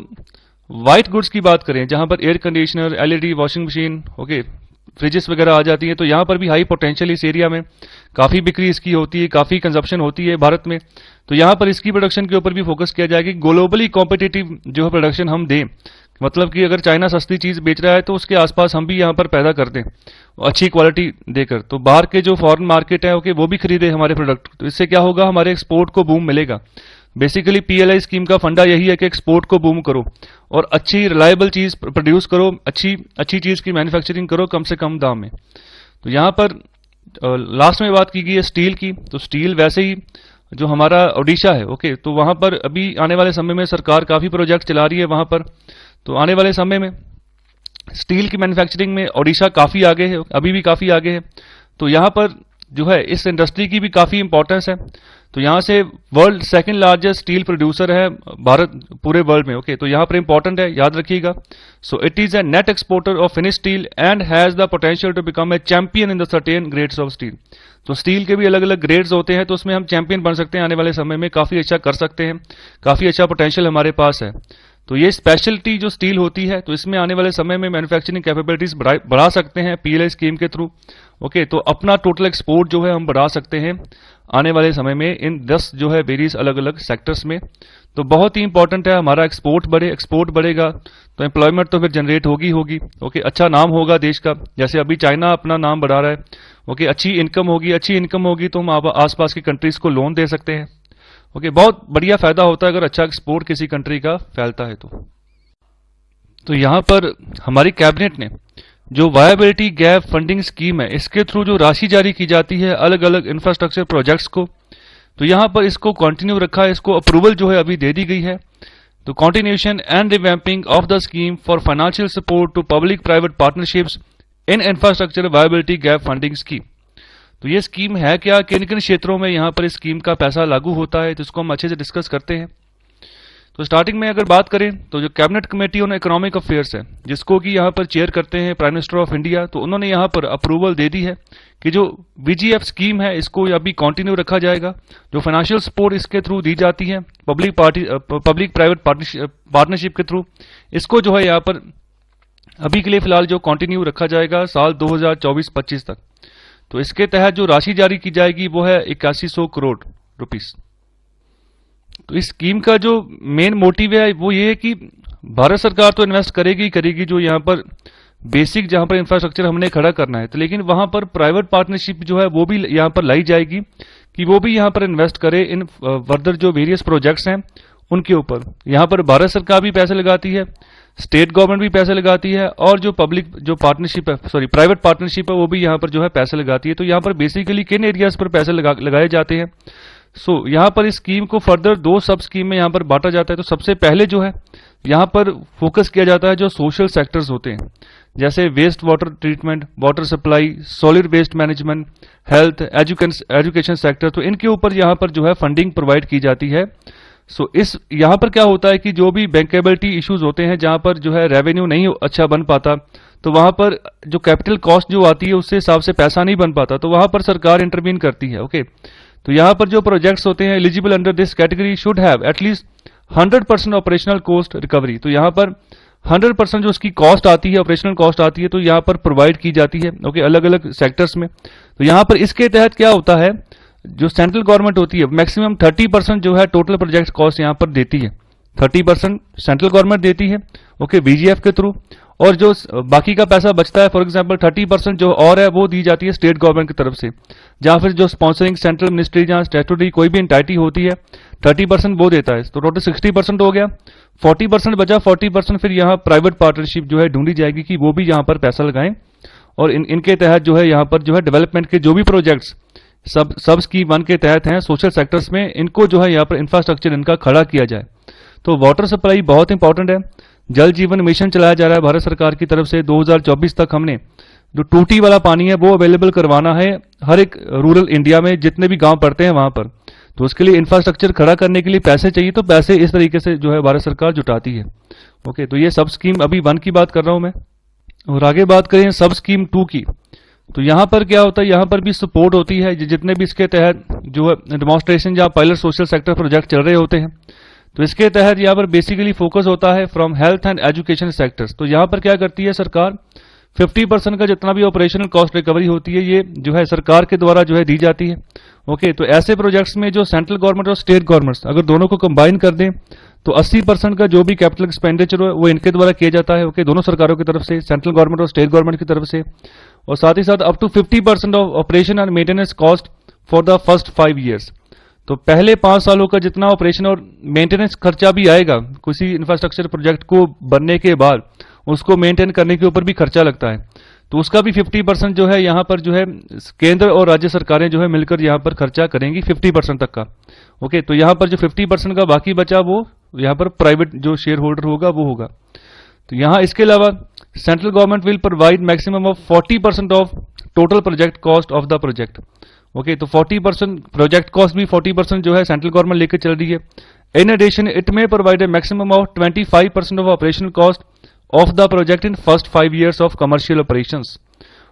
वाइट गुड्स की बात करें, जहाँ पर air conditioner, LED washing machine, okay, freezes वगैरह आ जाती हैं। तो यहाँ पर भी हाई पोटेंशियल इस एरिया में, काफ़ी बिक्री इसकी होती है, काफ़ी कंजप्शन होती है भारत में। तो यहाँ पर इसकी प्रोडक्शन के ऊपर भी फोकस किया जाएगा कि ग्लोबली कॉम्पिटिटिव जो है प्रोडक्शन हम दें, मतलब कि अगर चाइना सस्ती चीज़ बेच रहा है तो उसके आसपास हम भी यहाँ पर पैदा कर दें अच्छी क्वालिटी देकर, तो बाहर के जो फॉरेन मार्केट है ओके वो भी खरीदे हमारे प्रोडक्ट। तो इससे क्या होगा, हमारे एक्सपोर्ट को बूम मिलेगा। बेसिकली पीएलआई स्कीम का फंडा यही है कि एक्सपोर्ट को बूम करो और अच्छी रिलायबल चीज़ प्रोड्यूस करो, अच्छी चीज़ की मैन्युफैक्चरिंग करो कम से कम दाम में। तो यहाँ पर लास्ट में बात की गई है स्टील की। तो स्टील वैसे ही जो हमारा ओडिशा है ओके, तो वहाँ पर अभी आने वाले समय में सरकार काफ़ी प्रोजेक्ट चला रही है वहाँ पर। तो आने वाले समय में स्टील की मैन्युफैक्चरिंग में ओडिशा काफ़ी आगे है, अभी भी काफ़ी आगे है। तो यहाँ पर जो है इस इंडस्ट्री की भी काफ़ी इंपॉर्टेंस है। तो यहाँ से world second largest steel producer है भारत पूरे वर्ल्ड में ओके। तो यहाँ पर इंपॉर्टेंट है, याद रखिएगा। So it is a net exporter of finish steel and has the potential to become a champion in the certain grades of steel. तो स्टील के भी अलग अलग ग्रेड्स होते हैं, तो उसमें हम चैंपियन बन सकते हैं आने वाले समय में, काफ़ी अच्छा कर सकते हैं, काफ़ी अच्छा पोटेंशियल हमारे पास है। तो ये स्पेशलिटी जो स्टील होती है, तो इसमें आने वाले समय में मैन्युफैक्चरिंग कैपेबिलिटीज बढ़ा सकते हैं पीएलआई स्कीम के थ्रू ओके। तो अपना टोटल एक्सपोर्ट जो है हम बढ़ा सकते हैं आने वाले समय में इन 10 जो है वेरियस अलग अलग सेक्टर्स में। तो बहुत ही इंपॉर्टेंट है हमारा एक्सपोर्ट बढ़े, एक्सपोर्ट बढ़ेगा तो एम्प्लॉयमेंट तो फिर जनरेट होगी ओके। अच्छा नाम होगा देश का, जैसे अभी चाइना अपना नाम बढ़ा रहा है ओके। अच्छी इनकम होगी तो हम आसपास की कंट्रीज को लोन दे सकते हैं ओके। बहुत बढ़िया फायदा होता है अगर अच्छा एक्सपोर्ट किसी कंट्री का फैलता है तो यहाँ पर हमारी कैबिनेट ने जो वायबिलिटी गैप फंडिंग स्कीम है, इसके थ्रू जो राशि जारी की जाती है अलग अलग इंफ्रास्ट्रक्चर प्रोजेक्ट्स को, तो यहाँ पर इसको कंटिन्यू रखा है, इसको अप्रूवल जो है अभी दे दी गई है। तो continuation and revamping of the scheme for financial support to public private partnerships in infrastructure viability gap funding scheme. तो ये स्कीम है क्या, किन किन क्षेत्रों में यहाँ पर इस स्कीम का पैसा लागू होता है, तो इसको हम अच्छे से डिस्कस करते हैं। तो स्टार्टिंग में अगर बात करें तो जो cabinet committee on economic affairs है, जिसको कि यहाँ पर चेयर करते हैं प्राइम मिनिस्टर ऑफ इंडिया, तो उन्होंने यहाँ पर अप्रूवल दे दी है कि जो वीजीएफ स्कीम है इसको अभी कंटिन्यू रखा जाएगा। जो फाइनेंशियल सपोर्ट इसके थ्रू दी जाती है पब्लिक प्राइवेट पार्टनरशिप के थ्रू, इसको जो है यहाँ पर अभी के लिए फिलहाल जो कंटिन्यू रखा जाएगा साल 2024-25 तक। तो इसके तहत जो राशि जारी की जाएगी वो है 8100 करोड़ रुपीस। तो इस स्कीम का जो मेन मोटिव है वो ये है कि भारत सरकार तो इन्वेस्ट करेगी जो यहाँ पर बेसिक जहाँ पर इंफ्रास्ट्रक्चर हमने खड़ा करना है, तो लेकिन वहाँ पर प्राइवेट पार्टनरशिप जो है वो भी यहाँ पर लाई जाएगी कि वो भी यहाँ पर इन्वेस्ट करे इन फर्दर जो वेरियस प्रोजेक्ट्स हैं उनके ऊपर। यहाँ पर भारत सरकार भी पैसे लगाती है, स्टेट गवर्नमेंट भी पैसे लगाती है, और जो प्राइवेट पार्टनरशिप है वो भी यहाँ पर जो है पैसे लगाती है। तो यहाँ पर बेसिकली किन एरियाज पर पैसे लगाए जाते हैं, यहाँ पर इस स्कीम को फर्दर 2 सब स्कीम में यहाँ पर बांटा जाता है। तो सबसे पहले जो है यहाँ पर फोकस किया जाता है जो सोशल सेक्टर्स होते हैं, जैसे waste water treatment, water supply, solid waste management, health, education sector, तो इनके ऊपर यहाँ पर जो है फंडिंग प्रोवाइड की जाती है। इस यहाँ पर क्या होता है कि जो भी बैंकेबिलिटी इश्यूज होते हैं, जहाँ पर जो है रेवेन्यू नहीं अच्छा बन पाता, तो वहाँ पर जो कैपिटल कॉस्ट जो आती है उससे हिसाब से पैसा नहीं बन पाता, तो वहाँ पर सरकार इंटरवीन करती है ओके। तो यहाँ पर जो प्रोजेक्ट्स होते हैं eligible under this category should have at least 100% operational cost recovery. तो यहाँ पर 100% जो उसकी कॉस्ट आती है, ऑपरेशनल कॉस्ट आती है, तो यहाँ पर प्रोवाइड की जाती है ओके अलग अलग सेक्टर्स में। तो यहाँ पर इसके तहत क्या होता है, जो सेंट्रल गवर्नमेंट होती है मैक्सिमम 30% जो है टोटल प्रोजेक्ट कॉस्ट यहाँ पर देती है, 30% सेंट्रल गवर्नमेंट देती है ओके वीजीएफ के थ्रू, और जो बाकी का पैसा बचता है फॉर एग्जांपल 30% जो और है वो दी जाती है स्टेट गवर्नमेंट की तरफ से, जहाँ फिर जो स्पॉन्सरिंग सेंट्रल मिनिस्ट्री जहाँ स्टैट्यूटरी कोई भी एंटाइटी होती है 30% वो देता है। तो टोटल 60% हो गया, 40% बचा, 40% फिर यहाँ प्राइवेट पार्टनरशिप जो है ढूंढी जाएगी कि वो भी यहाँ पर पैसा लगाएं, और इनके तहत जो है यहाँ पर जो है डेवलपमेंट के जो भी प्रोजेक्ट्स सब स्कीम 1 के तहत हैं सोशल सेक्टर्स में, इनको जो है यहाँ पर इंफ्रास्ट्रक्चर इनका खड़ा किया जाए। तो वाटर सप्लाई बहुत इंपॉर्टेंट है, जल जीवन मिशन चलाया जा रहा है भारत सरकार की तरफ से। 2024 तक हमने जो टूटी वाला पानी है वो अवेलेबल करवाना है हर एक रूरल इंडिया में, जितने भी गांव पड़ते हैं वहां पर। तो उसके लिए इंफ्रास्ट्रक्चर खड़ा करने के लिए पैसे चाहिए, तो पैसे इस तरीके से जो है भारत सरकार जुटाती है ओके। तो ये सब स्कीम अभी 1 की बात कर रहा हूं मैं, और आगे बात करें सब स्कीम 2 की। तो यहाँ पर क्या होता है, यहाँ पर भी सपोर्ट होती है जितने भी इसके तहत जो है डेमोन्स्ट्रेशन या पायलट सोशल सेक्टर प्रोजेक्ट चल रहे होते हैं। तो इसके तहत यहाँ पर बेसिकली फोकस होता है from health and education sectors. तो यहाँ पर क्या करती है सरकार, 50% का जितना भी ऑपरेशनल कॉस्ट रिकवरी होती है ये जो है सरकार के द्वारा जो है दी जाती है। ओके, तो ऐसे प्रोजेक्ट्स में जो सेंट्रल गवर्नमेंट और स्टेट गवर्नमेंट्स अगर दोनों को कंबाइन कर दें तो 80% का जो भी कैपिटल एक्सपेंडिचर है वो इनके द्वारा किया जाता है। ओके, दोनों सरकारों की तरफ से, सेंट्रल गवर्नमेंट और स्टेट गवर्नमेंट की तरफ से, और साथ ही साथ up to 50% of operation and maintenance cost for the first 5 years. तो पहले 5 सालों का जितना ऑपरेशन और मेंटेनेंस खर्चा भी आएगा किसी इंफ्रास्ट्रक्चर प्रोजेक्ट को बनने के बाद, उसको मेंटेन करने के ऊपर भी खर्चा लगता है, तो उसका भी 50% जो है यहाँ पर जो है केंद्र और राज्य सरकारें जो है मिलकर यहाँ पर खर्चा करेंगी 50% तक का। ओके, तो यहाँ पर जो 50% का बाकी बचा वो यहाँ पर प्राइवेट जो शेयर होल्डर होगा वो होगा। तो यहाँ इसके अलावा central government will provide maximum of 40% of total project cost of the project. Okay, तो 40% प्रोजेक्ट कॉस्ट भी 40% जो है सेंट्रल गवर्नमेंट लेकर चल रही है। इन एडिशन इट में provide a maximum of 25% of operational cost of the project in first 5 years of commercial operations.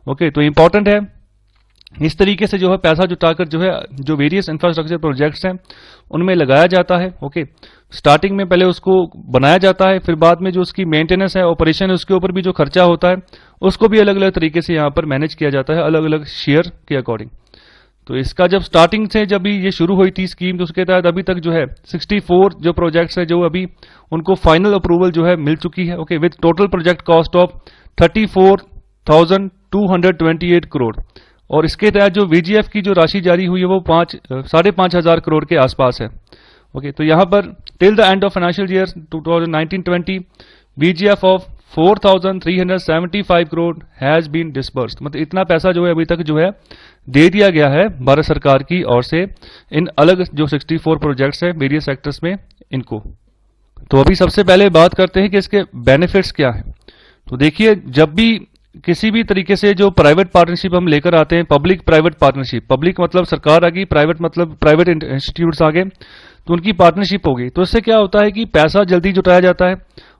Okay, तो इंपॉर्टेंट है इस तरीके से जो है पैसा जुटाकर जो है जो वेरियस इंफ्रास्ट्रक्चर प्रोजेक्ट्स हैं उनमें लगाया जाता है। ओके, स्टार्टिंग में पहले उसको बनाया जाता है, फिर बाद में जो उसकी मेंटेनेंस है, ऑपरेशन है, उसके ऊपर भी जो खर्चा होता है उसको भी अलग अलग तरीके से यहाँ पर मैनेज किया जाता है अलग अलग शेयर के अकॉर्डिंग। तो इसका जब स्टार्टिंग से जब भी ये शुरू हुई थी स्कीम, तो उसके तहत अभी तक जो है 64 जो प्रोजेक्ट्स है जो अभी उनको फाइनल अप्रूवल जो है मिल चुकी है। Okay, with total project cost of 34,228 crore, और इसके तहत जो वीजीएफ की जो राशि जारी हुई है वो 5,500 करोड़ के आसपास है। ओके, तो यहाँ पर till the end of financial year 2019-20 VGF of 4,375 crore has been disbursed, मतलब इतना पैसा जो है अभी तक जो है दे दिया गया है भारत सरकार की ओर से इन अलग जो 64 प्रोजेक्ट्स हैं वेरियस सेक्टर्स में इनको। तो अभी सबसे पहले बात करते हैं कि इसके बेनिफिट्स क्या है। तो देखिए, जब भी किसी भी तरीके से जो प्राइवेट पार्टनरशिप हम लेकर आते हैं, पब्लिक प्राइवेट पार्टनरशिप, पब्लिक मतलब सरकार आ गई, प्राइवेट मतलब प्राइवेट इंस्टीट्यूट्स आ गए, तो उनकी पार्टनरशिप हो गई, तो इससे क्या होता है कि पैसा जल्दी जुटाया जाता है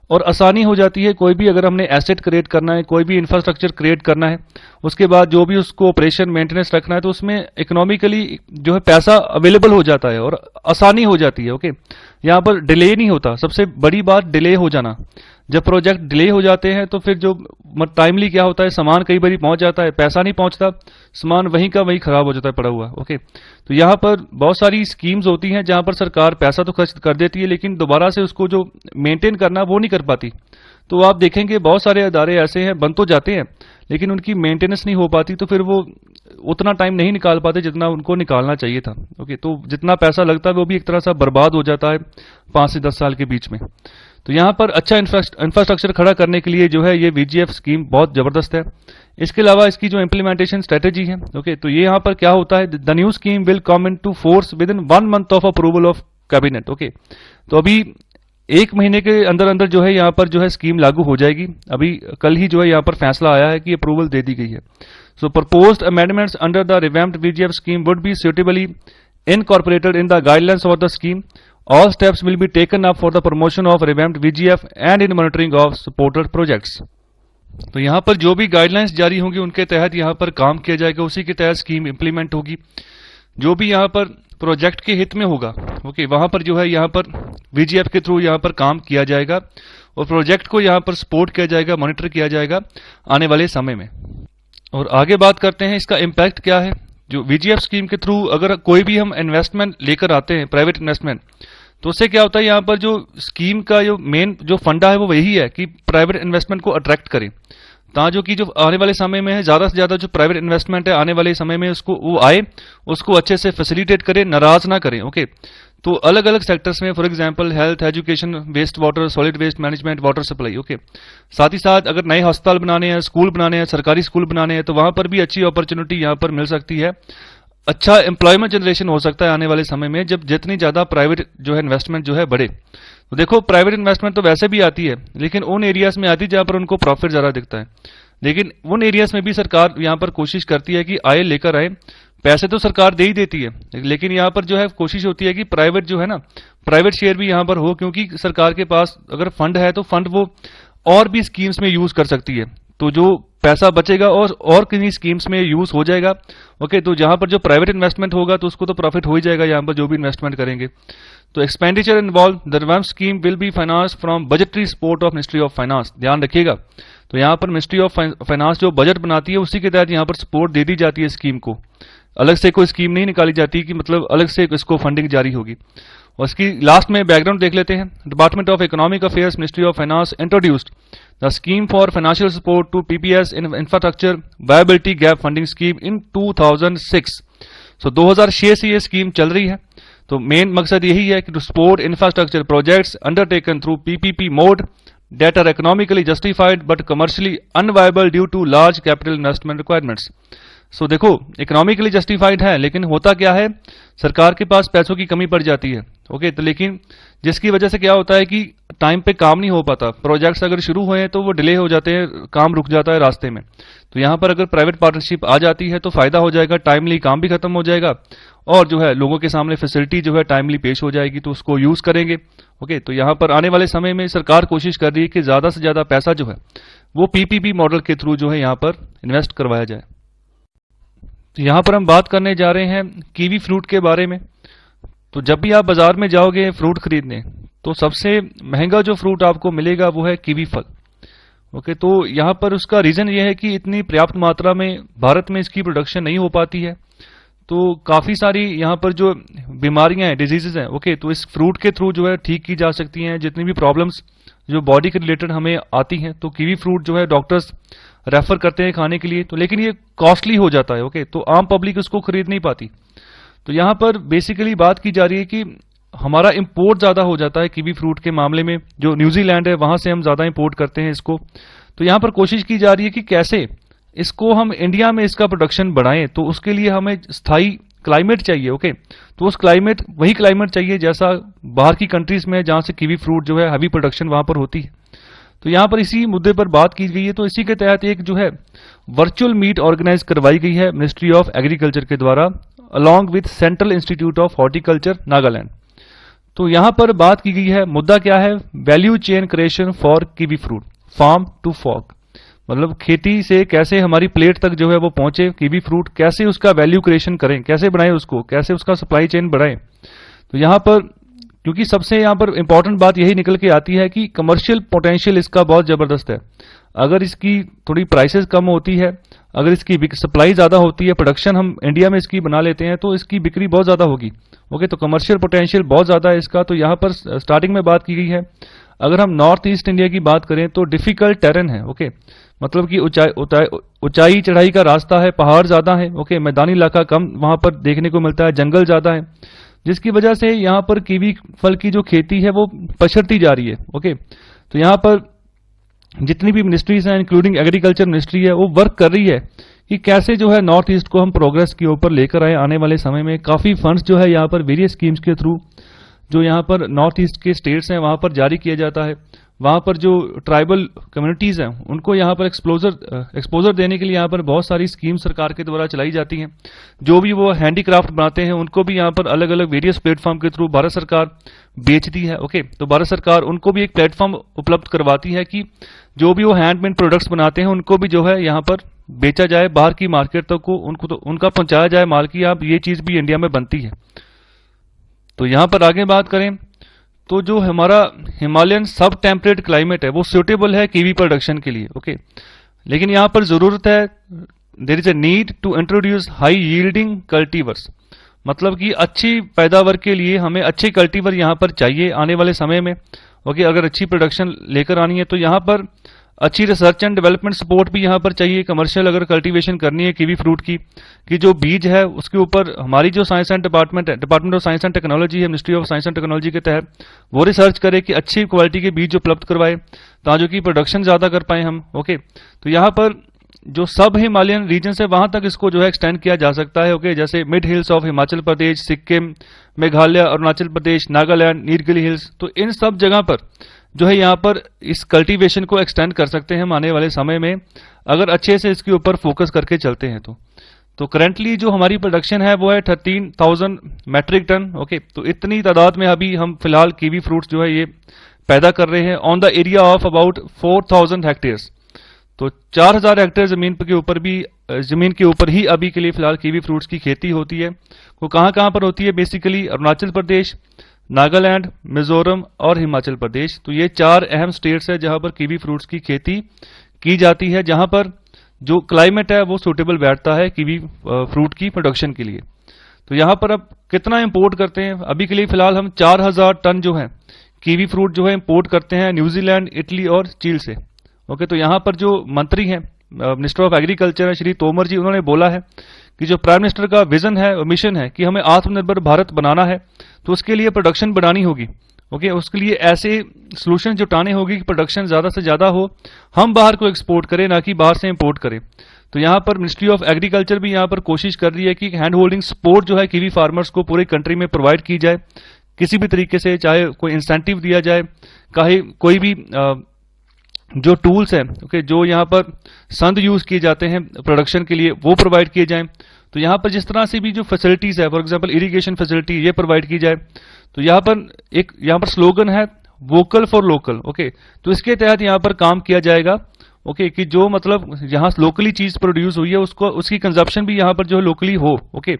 और आसानी हो जाती है। कोई भी अगर हमने एसेट क्रिएट करना है, कोई भी इंफ्रास्ट्रक्चर क्रिएट करना है, उसके बाद जो भी उसको ऑपरेशन मेंटेनेंस रखना है, तो उसमें इकोनॉमिकली जो है पैसा अवेलेबल हो जाता है और आसानी हो जाती है। ओके, यहाँ पर डिले नहीं होता, सबसे बड़ी बात डिले हो जाना। जब प्रोजेक्ट डिले हो जाते हैं तो फिर जो टाइमली क्या होता है, सामान कई बार पहुंच जाता है, पैसा नहीं पहुंचता, सामान वहीं का वहीं खराब हो जाता है पड़ा हुआ। ओके, तो यहाँ पर बहुत सारी स्कीम्स होती हैं जहां पर सरकार पैसा तो खर्च कर देती है लेकिन दोबारा से उसको जो मेंटेन करना वो नहीं कर पाती। तो आप देखेंगे बहुत सारे अदारे ऐसे हैं बन तो जाते हैं लेकिन उनकी मेंटेनेंस नहीं हो पाती, तो फिर वो उतना टाइम नहीं निकाल पाते जितना उनको निकालना चाहिए था। ओके, तो जितना पैसा लगता है वो भी एक तरह से बर्बाद हो जाता है 5 से 10 साल के बीच में। तो यहाँ पर अच्छा इंफ्रास्ट्रक्चर खड़ा करने के लिए जो है ये वीजीएफ स्कीम बहुत जबरदस्त है। इसके अलावा इसकी जो इम्प्लीमेंटेशन स्ट्रेटेजी है, ओके, तो ये यहाँ पर क्या होता है, the new scheme will come into force with in 1 month of approval of cabinet. Okay, तो अभी 1 महीने के अंदर अंदर जो है यहाँ पर जो है स्कीम लागू हो जाएगी। अभी कल ही जो है यहाँ पर फैसला आया है कि अप्रूवल दे दी गई है। So proposed amendments under the revamped VGF scheme would be suitably incorporated in the guidelines of the scheme. All steps will be taken up for the promotion of revamped VGF and in monitoring of supported projects. तो यहाँ पर जो भी guidelines जारी होंगी उनके तहत यहाँ पर काम किया जाएगा, उसी के तहत स्कीम इंप्लीमेंट होगी। जो भी यहाँ पर प्रोजेक्ट के हित में होगा, ओके, वहाँ पर जो है यहाँ पर VGF के थ्रू यहाँ पर काम किया जाएगा और प्रोजेक्ट को यहाँ पर सपोर्ट किया जाएगा, मॉनिटर किया जाएगा आने वाले समय में। और आगे बात करते हैं इसका इम्पैक्ट क्या है। जो VGF स्कीम के थ्रू अगर कोई भी हम इन्वेस्टमेंट लेकर आते हैं, प्राइवेट इन्वेस्टमेंट, तो उससे क्या होता है, यहाँ पर जो स्कीम का जो मेन जो फंडा है वो वही है कि प्राइवेट इन्वेस्टमेंट को अट्रैक्ट करें, ताकि जो आने वाले समय में है ज्यादा से ज्यादा जो प्राइवेट इन्वेस्टमेंट है आने वाले समय में उसको वो आए, उसको अच्छे से फैसिलिटेट करें, नाराज ना करें। ओके, तो अलग अलग सेक्टर्स में, for example health, education, waste water, solid waste management, water supply. Okay, साथ ही साथ अगर नए अस्पताल बनाने हैं, स्कूल बनाने हैं, सरकारी स्कूल बनाने हैं, तो वहां पर भी अच्छी अपॉर्चुनिटी यहाँ पर मिल सकती है। अच्छा एम्प्लॉयमेंट जनरेशन हो सकता है आने वाले समय में जब जितनी ज्यादा प्राइवेट जो है इन्वेस्टमेंट जो है बढ़े। तो देखो, प्राइवेट इन्वेस्टमेंट तो वैसे भी आती है लेकिन उन एरियाज में आती है जहां पर उनको प्रॉफिट ज्यादा दिखता है, लेकिन उन एरियाज में भी सरकार यहाँ पर कोशिश करती है कि आए लेकर आए। पैसे तो सरकार दे ही देती है लेकिन यहाँ पर जो है कोशिश होती है कि प्राइवेट जो है ना, प्राइवेट शेयर भी यहाँ पर हो, क्योंकि सरकार के पास अगर फंड है तो फंड वो और भी स्कीम्स में यूज कर सकती है, तो जो पैसा बचेगा और किन्हीं स्कीम्स में यूज हो जाएगा। ओके, तो जहां पर जो प्राइवेट इन्वेस्टमेंट होगा तो उसको तो प्रॉफिट हो ही जाएगा यहाँ पर जो भी इन्वेस्टमेंट करेंगे। तो expenditure involve the revamped scheme will be finance from budgetary support of ministry of finance. ध्यान रखिएगा, तो यहाँ पर मिनिस्ट्री ऑफ फाइनेंस जो बजट बनाती है उसी के तहत यहाँ पर सपोर्ट दे दी जाती है स्कीम को। अलग से कोई स्कीम नहीं निकाली जाती कि मतलब अलग से इसको फंडिंग जारी होगी। और इसकी लास्ट में बैकग्राउंड देख लेते हैं। Department of economic affairs, ministry of finance introduced the scheme for financial support to PPPs in infrastructure viability gap funding scheme in 2006। So 2006 से ये स्कीम चल रही है। तो मेन मकसद यही है कि to support infrastructure projects undertaken through PPP mode that are economically justified but commercially unviable due to large capital investment requirements। So देखो इकोनॉमिकली जस्टिफाइड है, लेकिन होता क्या है, सरकार के पास पैसों की कमी पड़ जाती है। ओके, तो लेकिन जिसकी वजह से क्या होता है कि टाइम पे काम नहीं हो पाता, प्रोजेक्ट्स अगर शुरू हुए हैं तो वो डिले हो जाते हैं, काम रुक जाता है रास्ते में। तो यहाँ पर अगर प्राइवेट पार्टनरशिप आ जाती है तो फायदा हो जाएगा, टाइमली काम भी खत्म हो जाएगा और जो है लोगों के सामने फैसिलिटी जो है टाइमली पेश हो जाएगी, तो उसको यूज करेंगे। ओके, तो यहाँ पर आने वाले समय में सरकार कोशिश कर रही है कि ज्यादा से ज्यादा पैसा जो है वो पीपीपी मॉडल के थ्रू जो है यहाँ पर इन्वेस्ट करवाया जाए। तो यहाँ पर हम बात करने जा रहे हैं कीवी फ्रूट के बारे में। तो जब भी आप बाजार में जाओगे फ्रूट खरीदने तो सबसे महंगा जो फ्रूट आपको मिलेगा वो है कीवी फल। ओके, तो यहाँ पर उसका रीजन ये है कि इतनी पर्याप्त मात्रा में भारत में इसकी प्रोडक्शन नहीं हो पाती है, तो काफी सारी यहाँ पर जो बीमारियां हैं, डिजीजेज हैं, ओके, तो इस फ्रूट के थ्रू जो है ठीक की जा सकती हैं। जितनी भी प्रॉब्लम्स जो बॉडी के रिलेटेड हमें आती हैं तो कीवी फ्रूट जो है डॉक्टर्स रेफर करते हैं खाने के लिए, तो लेकिन ये कॉस्टली हो जाता है। ओके, तो आम पब्लिक उसको खरीद नहीं पाती। तो यहाँ पर बेसिकली बात की जा रही है कि हमारा इंपोर्ट ज्यादा हो जाता है कीवी फ्रूट के मामले में। जो न्यूजीलैंड है वहां से हम ज्यादा इंपोर्ट करते हैं इसको। तो यहाँ पर कोशिश की जा रही है कि कैसे इसको हम इंडिया में इसका प्रोडक्शन बढ़ाएं। तो उसके लिए हमें स्थायी क्लाइमेट चाहिए। ओके, तो उस क्लाइमेट वही क्लाइमेट चाहिए जैसा बाहर की कंट्रीज में जहां से कीवी फ्रूट जो है हैवी प्रोडक्शन वहां पर होती है। तो यहाँ पर इसी मुद्दे पर बात की गई है। तो इसी के तहत एक जो है वर्चुअल मीट ऑर्गेनाइज करवाई गई है मिनिस्ट्री ऑफ एग्रीकल्चर के द्वारा along with central institute of horticulture Nagaland. तो यहाँ पर बात की गई है, मुद्दा क्या है, value chain creation for kiwi fruit farm to fork. मतलब खेती से कैसे हमारी प्लेट तक जो है वो पहुंचे कीवी फ्रूट, कैसे उसका वैल्यू क्रिएशन करें, कैसे बनाएं उसको, कैसे उसका सप्लाई चेन बढ़ाएं। तो यहाँ पर क्योंकि सबसे यहाँ पर इंपॉर्टेंट बात यही निकल के आती है कि कमर्शियल पोटेंशियल इसका बहुत जबरदस्त है। अगर इसकी थोड़ी प्राइसेस कम होती है, अगर इसकी सप्लाई ज्यादा होती है, प्रोडक्शन हम इंडिया में इसकी बना लेते हैं तो इसकी बिक्री बहुत ज्यादा होगी। ओके, तो कमर्शियल पोटेंशियल बहुत ज्यादा है इसका। तो यहाँ पर स्टार्टिंग में बात की गई है, अगर हम नॉर्थ ईस्ट इंडिया की बात करें तो डिफिकल्ट टेरेन है। ओके, मतलब कि ऊंचाई चढ़ाई का रास्ता है, पहाड़ ज्यादा है। ओके, मैदानी इलाका कम वहां पर देखने को मिलता है, जंगल ज्यादा है, जिसकी वजह से यहाँ पर कीवी फल की जो खेती है वो पछड़ती जा रही है। ओके, तो यहाँ पर जितनी भी मिनिस्ट्रीज हैं इंक्लूडिंग एग्रीकल्चर मिनिस्ट्री है वो वर्क कर रही है कि कैसे जो है नॉर्थ ईस्ट को हम प्रोग्रेस के ऊपर लेकर आए। आने वाले समय में काफी फंड्स जो है यहाँ पर वेरियस स्कीम्स के थ्रू जो यहाँ पर नॉर्थ ईस्ट के स्टेट्स हैं वहां पर जारी किया जाता है। वहां पर जो ट्राइबल कम्युनिटीज हैं उनको यहाँ पर एक्सपोजर देने के लिए यहाँ पर बहुत सारी स्कीम सरकार के द्वारा चलाई जाती हैं। जो भी वो हैंडीक्राफ्ट बनाते हैं उनको भी यहाँ पर अलग अलग वेरियस प्लेटफॉर्म के थ्रू भारत सरकार बेचती है। ओके, तो भारत सरकार उनको भी एक प्लेटफॉर्म उपलब्ध करवाती है कि जो भी वो हैंडमेड प्रोडक्ट्स बनाते हैं उनको भी जो है यहाँ पर बेचा जाए, बाहर की मार्केट तक को उनको तो उनका पहुंचाया जाए माल की, आप ये चीज भी इंडिया में बनती है। तो यहाँ पर आगे बात करें तो जो हमारा हिमालयन सब टेम्परेट क्लाइमेट है वो सुटेबल है कीवी प्रोडक्शन के लिए। ओके, लेकिन यहाँ पर जरूरत है, there is a need to introduce high yielding cultivars. मतलब कि अच्छी पैदावार के लिए हमें अच्छे कल्टीवर यहाँ पर चाहिए आने वाले समय में। ओके, अगर अच्छी प्रोडक्शन लेकर आनी है तो यहाँ पर अच्छी रिसर्च एंड डेवलपमेंट सपोर्ट भी यहाँ पर चाहिए। कमर्शियल अगर कल्टीवेशन करनी है कीवी फ्रूट की, कि जो बीज है उसके ऊपर हमारी जो साइंस एंड डिपार्टमेंट है, department of science and technology है, ministry of science and technology के तहत वो रिसर्च करे कि अच्छी क्वालिटी के बीज उपलब्ध करवाए ताकि की प्रोडक्शन ज्यादा कर पाए हम। ओके, तो यहाँ पर जो सब हिमालयन रीजन है वहां तक इसको जो है एक्सटेंड किया जा सकता है। ओके, जैसे mid hills of Himachal Pradesh, Sikkim, Meghalaya, Arunachal Pradesh, Nagaland, Nilgiri hills, तो इन सब जगह पर जो है यहाँ पर इस कल्टीवेशन को एक्सटेंड कर सकते हैं हम आने वाले समय में, अगर अच्छे से इसके ऊपर फोकस करके चलते हैं तो करंटली जो हमारी प्रोडक्शन है वो है 13,000 मैट्रिक टन। ओके, तो इतनी तादाद में अभी हम फिलहाल कीवी फ्रूट्स जो है ये पैदा कर रहे हैं on the area of about 4,000 hectares. तो 4,000 हेक्टेयर जमीन के ऊपर ही अभी के लिए फिलहाल कीवी फ्रूट्स की खेती होती है। वो कहाँ पर होती है, बेसिकली अरुणाचल प्रदेश, नागालैंड, मिजोरम और हिमाचल प्रदेश। तो ये 4 अहम स्टेट्स है जहां पर कीवी फ्रूट्स की खेती की जाती है जहां पर जो क्लाइमेट है वो सूटेबल बैठता है कीवी फ्रूट की प्रोडक्शन के लिए। तो यहां पर अब कितना इंपोर्ट करते हैं, अभी के लिए फिलहाल हम 4000 टन जो है कीवी फ्रूट जो है इंपोर्ट करते हैं न्यूजीलैंड, इटली और चील से। ओके, तो यहां पर जो मंत्री हैं मिनिस्टर ऑफ एग्रीकल्चर है श्री तोमर जी, उन्होंने बोला है कि जो प्राइम मिनिस्टर का विजन है, मिशन है कि हमें आत्मनिर्भर भारत बनाना है, तो उसके लिए प्रोडक्शन बढ़ानी होगी। ओके, उसके लिए ऐसे सॉल्यूशन जुटाने होगी कि प्रोडक्शन ज्यादा से ज्यादा हो, हम बाहर को एक्सपोर्ट करें ना कि बाहर से इंपोर्ट करें। तो यहाँ पर मिनिस्ट्री ऑफ एग्रीकल्चर भी यहाँ पर कोशिश कर रही है कि हैंड होल्डिंग सपोर्ट जो है कीवी फार्मर्स को पूरे कंट्री में प्रोवाइड की जाए किसी भी तरीके से, चाहे कोई इंसेंटिव दिया जाए, चाहे कोई भी जो टूल्स हैं, ओके, जो यहाँ पर संद यूज किए जाते हैं प्रोडक्शन के लिए वो प्रोवाइड किए जाएं। तो यहाँ पर जिस तरह से भी जो फैसिलिटीज है, फॉर एग्जांपल इरिगेशन फैसिलिटी, ये प्रोवाइड की जाए। तो यहाँ पर स्लोगन है वोकल फॉर लोकल। ओके, तो इसके तहत यहाँ पर काम किया जाएगा। ओके, कि जो मतलब यहाँ लोकली चीज प्रोड्यूस हुई है उसको, उसकी कंजप्शन भी यहाँ पर जो लोकली हो। ओके,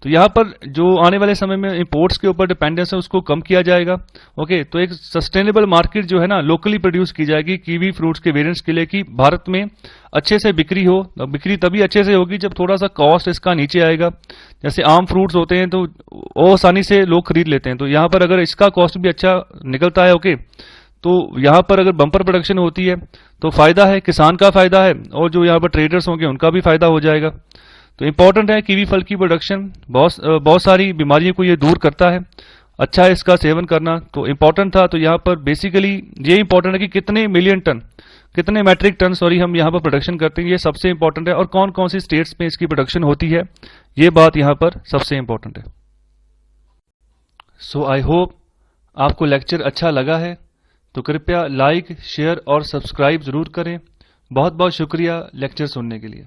तो यहाँ पर जो आने वाले समय में इंपोर्ट्स के ऊपर डिपेंडेंस है उसको कम किया जाएगा। ओके, तो एक सस्टेनेबल मार्केट जो है ना लोकली प्रोड्यूस की जाएगी कीवी फ्रूट्स के वेरिएंट्स के लिए, कि भारत में अच्छे से बिक्री हो। बिक्री तभी अच्छे से होगी जब थोड़ा सा कॉस्ट इसका नीचे आएगा। जैसे आम फ्रूट्स होते हैं तो वो आसानी से लोग खरीद लेते हैं, तो यहाँ पर अगर इसका कॉस्ट भी अच्छा निकलता है, ओके, तो यहाँ पर अगर बम्पर प्रोडक्शन होती है तो फायदा है, किसान का फायदा है, और जो यहाँ पर ट्रेडर्स होंगे उनका भी फायदा हो जाएगा। तो इंपॉर्टेंट है कीवी फल की प्रोडक्शन, बहुत सारी बीमारियों को ये दूर करता है, अच्छा है इसका सेवन करना, तो इंपॉर्टेंट था। तो यहाँ पर बेसिकली ये इंपॉर्टेंट है कि कितने मैट्रिक टन हम यहाँ पर प्रोडक्शन करते हैं, ये सबसे इंपॉर्टेंट है, और कौन कौन सी स्टेट्स में इसकी प्रोडक्शन होती है, ये बात यहाँ पर सबसे इंपॉर्टेंट है। सो आई होप आपको लेक्चर अच्छा लगा है, तो कृपया लाइक, शेयर और सब्सक्राइब जरूर करें। बहुत बहुत शुक्रिया लेक्चर सुनने के लिए।